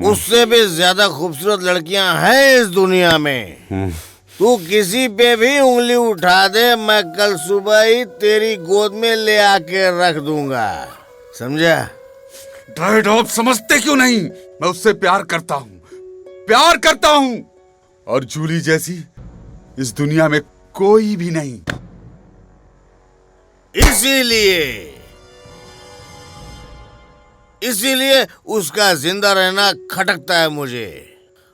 उससे भी ज्यादा खूबसूरत लड़कियां हैं इस दुनिया में। तू किसी पे भी उंगली उठा दे, मैं कल सुबह ही तेरी गोद में ले आके रख दूंगा, समझा? डैड, आप समझते क्यों नहीं? मैं उससे प्यार करता हूँ, और जूली जैसी इस दुनिया में कोई भी नहीं। इसीलिए उसका जिंदा रहना खटकता है मुझे।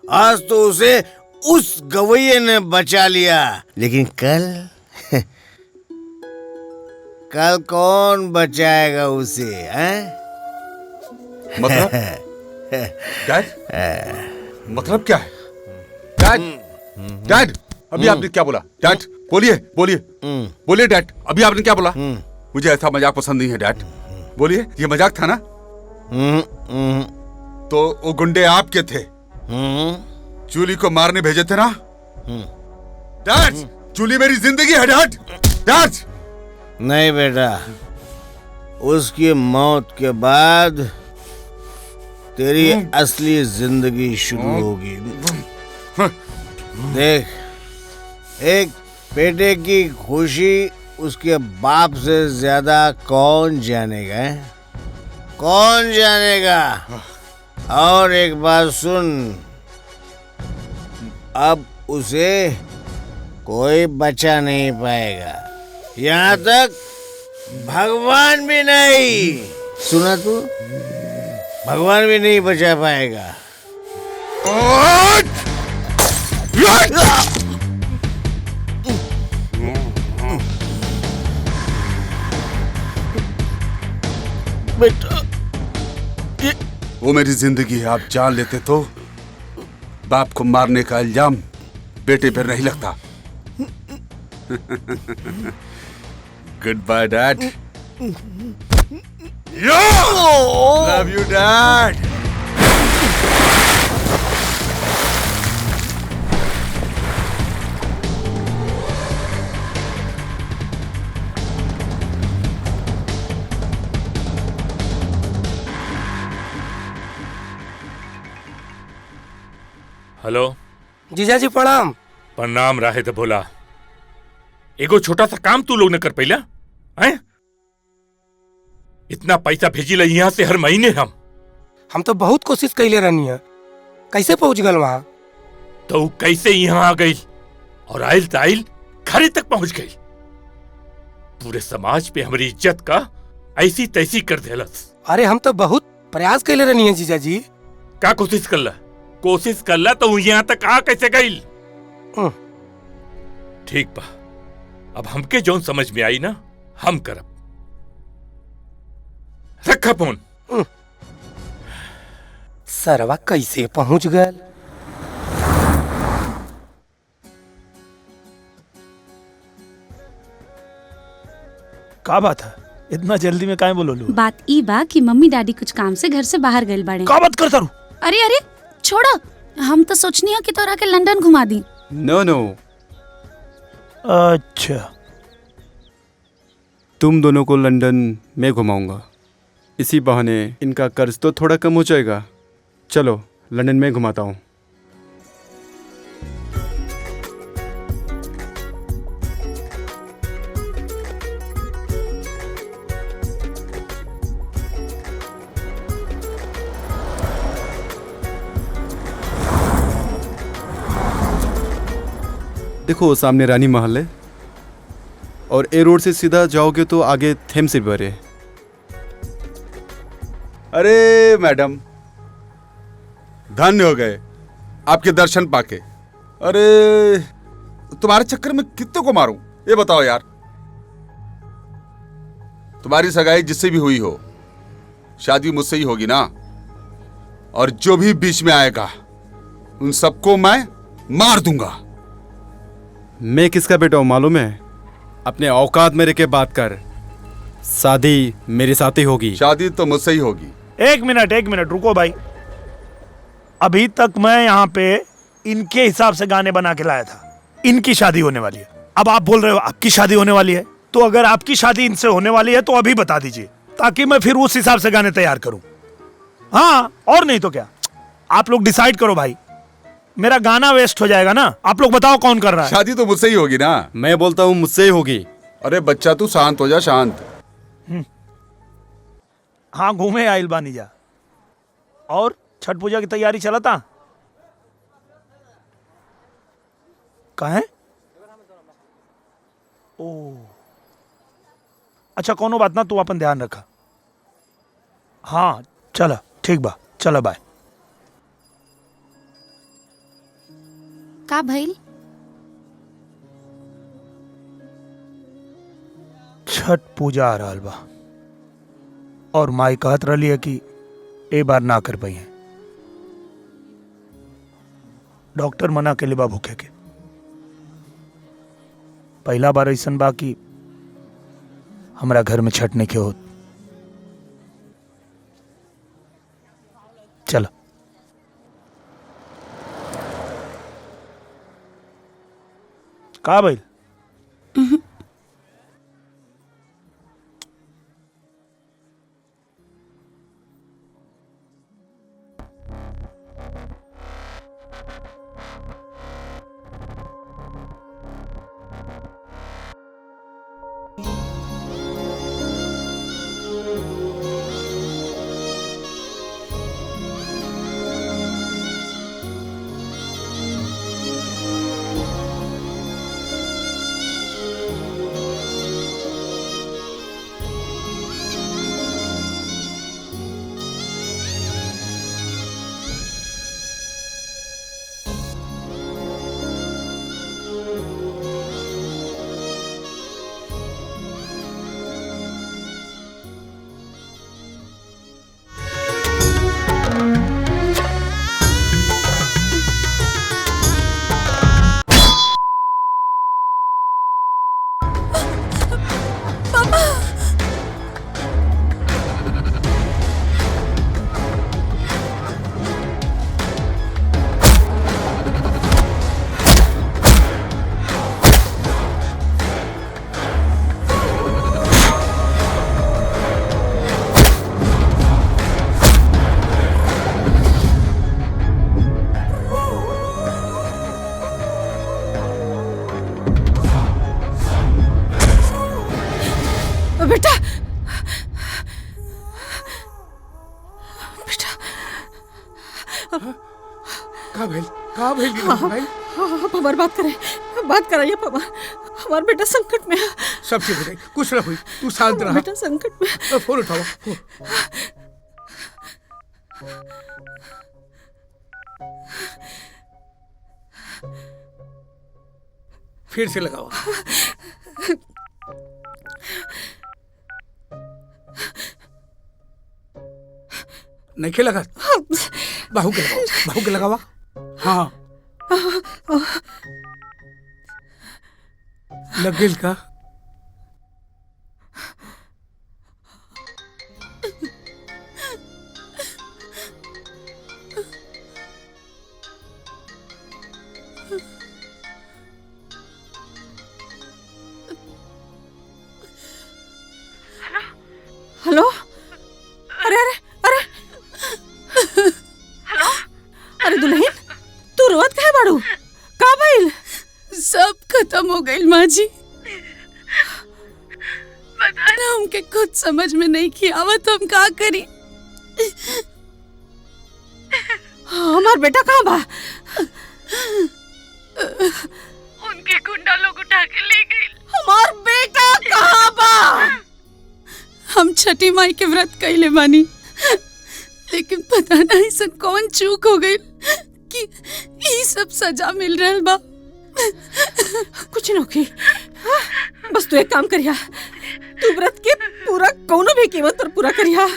आज तो उसे उस गवैये ने बचा लिया, लेकिन कल कौन बचाएगा उसे, हैं? मतलब? डैड, मतलब क्या है? डैड, अभी आपने क्या बोला? डैड, बोलिए डैड, अभी आपने क्या बोला? मुझे ऐसा मजाक पसंद नहीं है डैड। बोलिए, ये मजाक था ना? तो वो गुंडे आपके थे, जूली को मारने भेजे थे ना? डैड, जूली मेरी जिंदगी है डैड। नहीं बेटा, उसकी मौत के बाद तेरी असली जिंदगी शुरू होगी। देख, एक बेटे की खुशी उसके बाप से ज्यादा कौन जानेगा? कौन जानेगा? और एक बात सुन, अब उसे कोई बचा नहीं पाएगा, यहाँ तक भगवान भी नहीं। सुना तू? भगवान भी नहीं बचा पाएगा। बेटा, वो मेरी जिंदगी है, आप जान लेते तो बाप को मारने का इल्जाम बेटे पर नहीं लगता। Good bye dad. Love you dad. Hello जीजाजी प्रणाम। प्रणाम राहे तो बोला। एगो छोटा सा काम तू लोग ने कर पैला हैं? इतना पैसा भेजी ला यहाँ से हर महीने हम तो बहुत कोशिश कैले रहनी है, कैसे पहुंच गल वहाँ? तो कैसे यहाँ आ गई और आइल ताइल घरे तक पहुंच गई। पूरे समाज पे हमारी इज्जत का ऐसी तैसी कर देलस। अरे हम तो बहुत प्रयास कैले रहनी है जीजाजी। का कोशिश कर ला तो यहाँ तक आ कैसे गई? ठीक बा, अब हमके जोन समझ में आई ना हम करब। रखा फोन। सरवा कैसे पहुंच गए? का बात है, इतना जल्दी में काहे बोलो लो? बात ई बा कि मम्मी डैडी कुछ काम से घर से बाहर गए बाड़े। का बात करता रू? अरे अरे छोड़ो, हम तो सोचनी है कि तोरा के लंदन घुमा दी। नो अच्छा, तुम दोनों को लंदन में घुमाऊंगा। इसी बहाने इनका कर्ज तो थोड़ा कम हो जाएगा। चलो लंदन में घुमाता हूँ। देखो सामने रानी महल है और ए रोड से सीधा जाओगे तो आगे थेम्स रिवर है। अरे मैडम, धन्य हो गए आपके दर्शन पाके। अरे तुम्हारे चक्कर में कितने को मारूं ये बताओ यार। तुम्हारी सगाई जिससे भी हुई हो, शादी मुझसे ही होगी ना। और जो भी बीच में आएगा उन सबको मैं मार दूंगा। मैं किसका बेटा हूं मालूम है? अपने औकात में रह के बात कर। शादी मेरे साथ ही होगी। शादी तो मुझसे ही होगी। एक मिनट रुको भाई। अभी तक मैं यहाँ पे इनके हिसाब से गाने बना के लाया था। इनकी शादी होने वाली है, अब आप बोल रहे हो आपकी शादी होने वाली है। तो अगर आपकी शादी इनसे होने वाली है तो अभी बता दीजिए, ताकि मैं फिर उस हिसाब से गाने तैयार करूं। हाँ, और नहीं तो क्या। आप लोग डिसाइड करो भाई, मेरा गाना वेस्ट हो जाएगा ना। आप लोग बताओ कौन कर रहा है। शादी तो मुझसे ही होगी ना। मैं बोलता हूँ मुझसे ही होगी। अरे बच्चा तू शांत हो जा, शांत। हाँ, घूमे आइल बानी जा। और छठ पूजा की तैयारी चला था कहाँ? ओ अच्छा, कोनो बात ना, तू अपन ध्यान रखा। हाँ चला, ठीक बा, चला बाय। का भइल? छठ पूजा आ रहल बा और माई कहत रही है कि ए बार ना कर पाई है। डॉक्टर मना के लिए बा भूखे के। पहला बार ऐसन बा कि हमरा घर में छठ नहीं के होत। चलो का भइल? बेटा, का भेल भाई? आप हमार बात कराइए पापा। हमार बेटा संकट में है। सब ठीक हो जाएगी, कुछ ना हुई, तू शांत रहा। बेटा संकट में। फोन उठाओ। फिर से लगाओ। नहीं के लगा? बाहू के लगावा। हाँ लग गेल का? हेलो, अरे दुल्हन तू रोवत काहे बाड़ू? का भइल? सब खत्म हो गई माँ जी। पता ना हमके कुछ समझ में नहीं किया आवत हम का करी। हमार बेटा कहाँ बा? उनके गुंडा लोग उठा के ले गए। हमार बेटा कहाँ बा? हम छठी माई के व्रत कैले बानी, लेकिन पता नहीं सन कौन चूक हो गई कि ये सब सजा मिल रहल बा। कुछ न होगी, बस तू एक काम करिया, तू व्रत के पूरा कोनो भी कीमत पर पूरा करिया।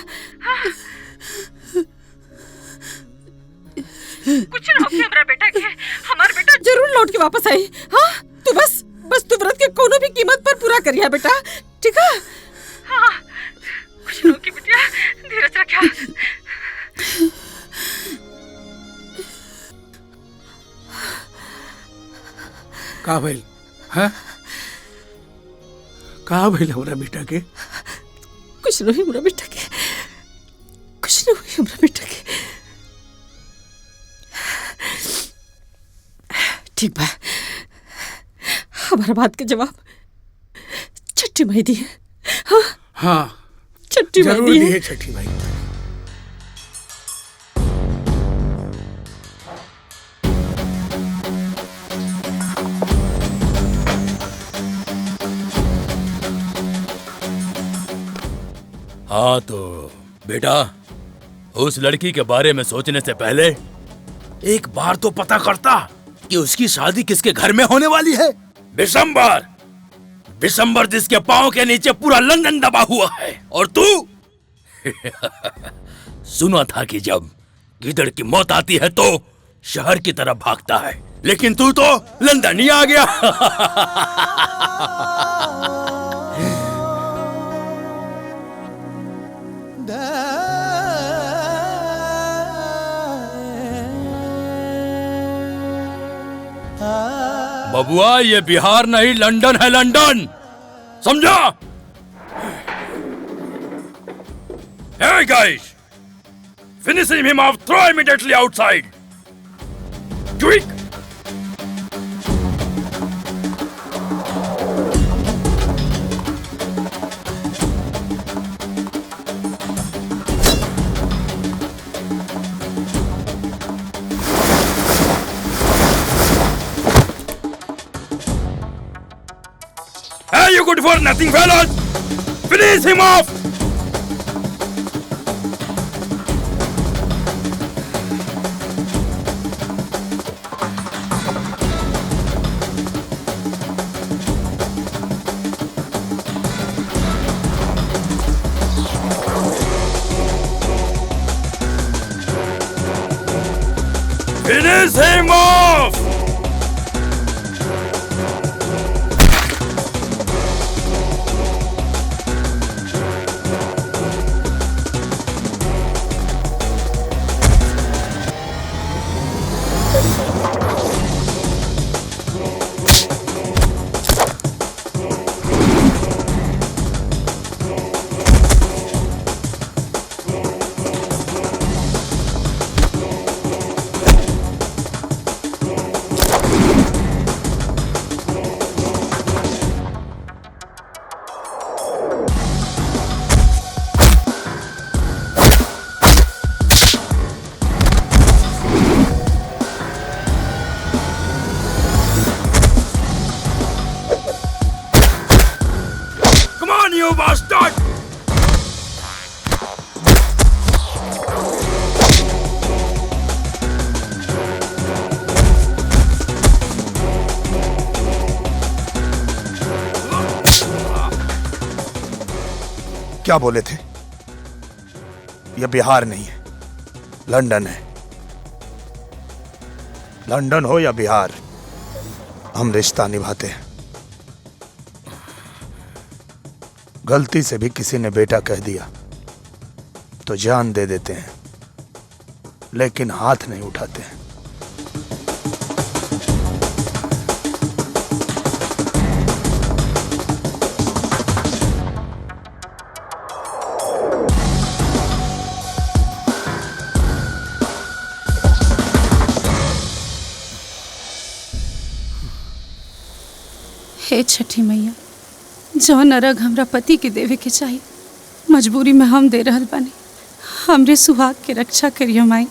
कुछ न होगी हमरा बेटा के, हमार बेटा जरूर लौट के वापस आई। हाँ तू बस तू व्रत के कोनो भी कीमत पर पूरा करिया बेटा, ठीक है? हाँ कुछ न होगी बेटा, धीरज रखिया। का भइल? हाँ का भइल हमरा बेटा के? कुछ नहीं हमरा बेटा के, कुछ नहीं हुई हमरा बेटा के। ठीक बा, हमारा बात के जवाब छठी माई दी है। हाँ हाँ छठी माई जरूर दी दी है। है छठी माई। हाँ तो बेटा, उस लड़की के बारे में सोचने से पहले एक बार तो पता करता कि उसकी शादी किसके घर में होने वाली है। बिशंबर, बिशंबर जिसके पांव के नीचे पूरा लंदन दबा हुआ है, और तू सुना था कि जब गीदड़ की मौत आती है तो शहर की तरफ भागता है, लेकिन तू तो लंदन ही आ गया। बबुआ, ये बिहार नहीं लंदन है, लंदन, समझा? Hey guys, finishing him off, throw immediately outside. Quick! Hey, you good for nothing, fellas! Finish him off! Finish him off! Come on, you bastard! क्या बोले थे? यह बिहार नहीं है, लंदन है। लंदन हो या बिहार, हम रिश्ता निभाते हैं। गलती से भी किसी ने बेटा कह दिया तो जान दे देते हैं, लेकिन हाथ नहीं उठाते हैं। हे छठी मैया, जौन अरग हमरा पति के देवे के चाहिए मजबूरी में हम दे रहल बानी। हमरे सुहाग के रक्षा करियो माई।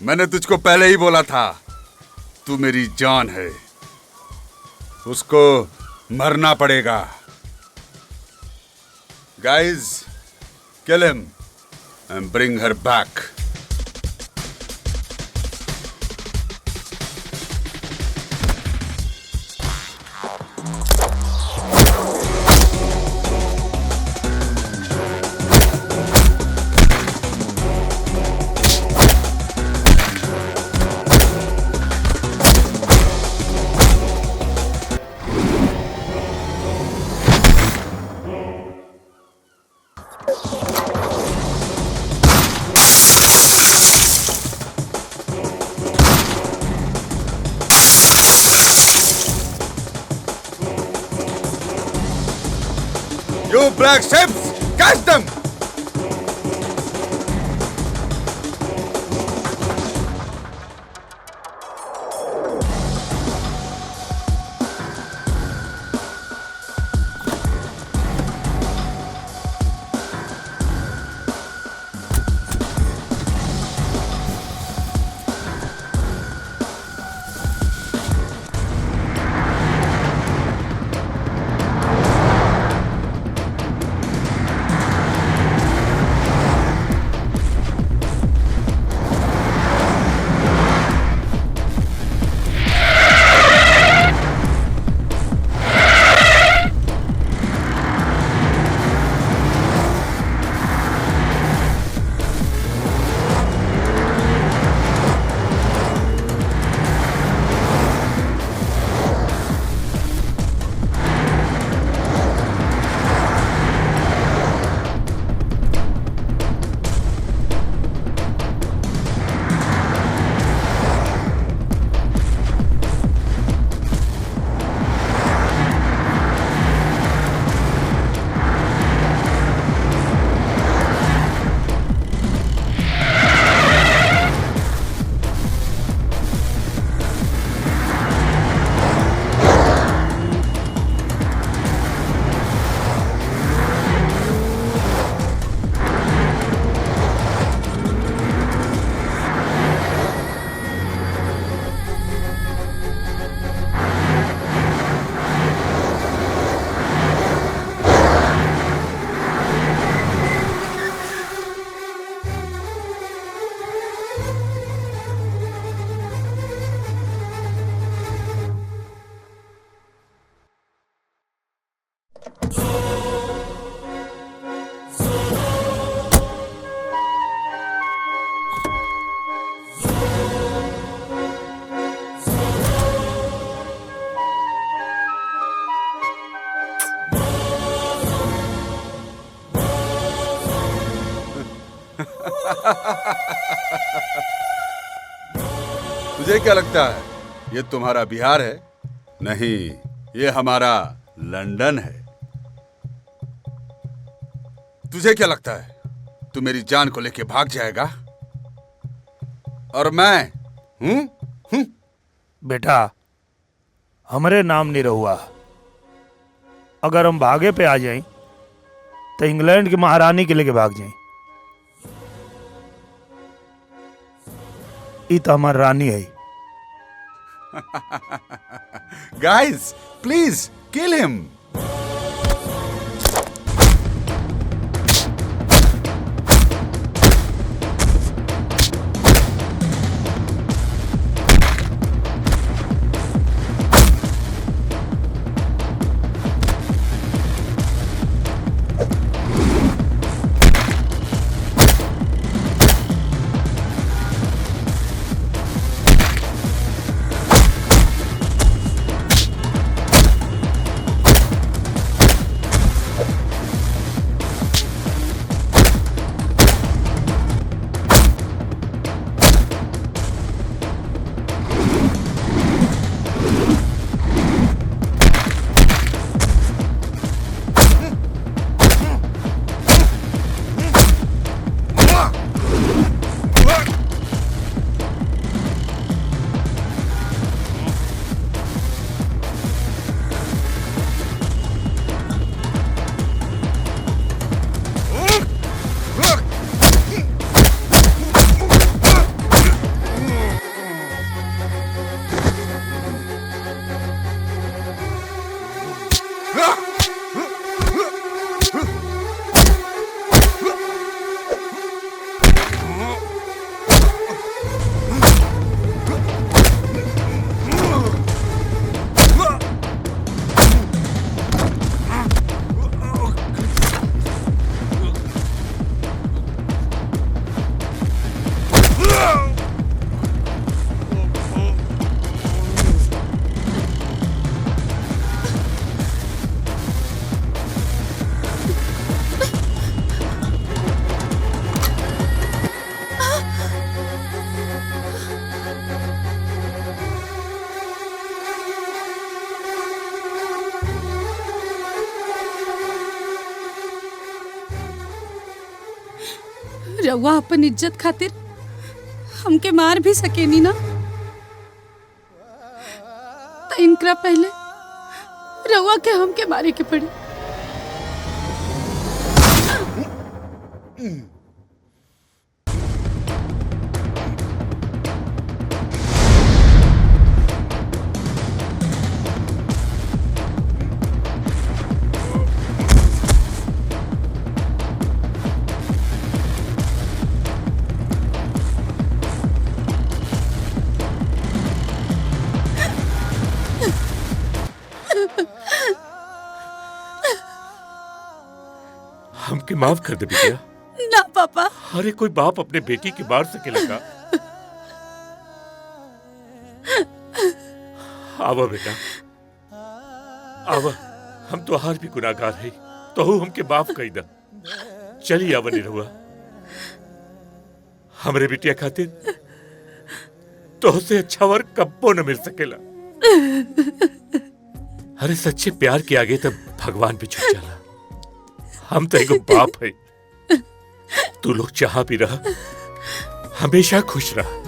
मैंने तुझको पहले ही बोला था, तू मेरी जान है, उसको मरना पड़ेगा। Guys, kill him and bring her back. You black ships, catch them! तुझे क्या लगता है ये तुम्हारा बिहार है? नहीं, ये हमारा लंदन है। तुझे क्या लगता है तू मेरी जान को लेके भाग जाएगा और मैं बेटा, हमारे नाम नहीं रहुआ। अगर हम भागे पे आ जाएं तो इंग्लैंड की महारानी के लेके भाग जाएं। ये तो हमारी रानी है। Guys, please kill him. रउआ अपन इज्जत खातिर हमके मार भी सकेनी ना, तो इनकरा पहले रउआ के हमके मारे के पड़ी। हमके माफ कर दे बिटिया। ना पापा। अरे कोई बाप अपने बेटी की मार सके लगा? आवा बेटा, आवा, हम तो हार भी गुनाहगार है, तो हमके माफ कर दा। चलिए आवा निरहुआ, हमरे बिटिया खातिर तो से अच्छा वर कब्बो न मिल सकेला। अरे सच्चे प्यार के आगे तब भगवान भी झुक जाला। हम तो एक बाप है, तू लोग चाह भी रहा, हमेशा खुश रहा।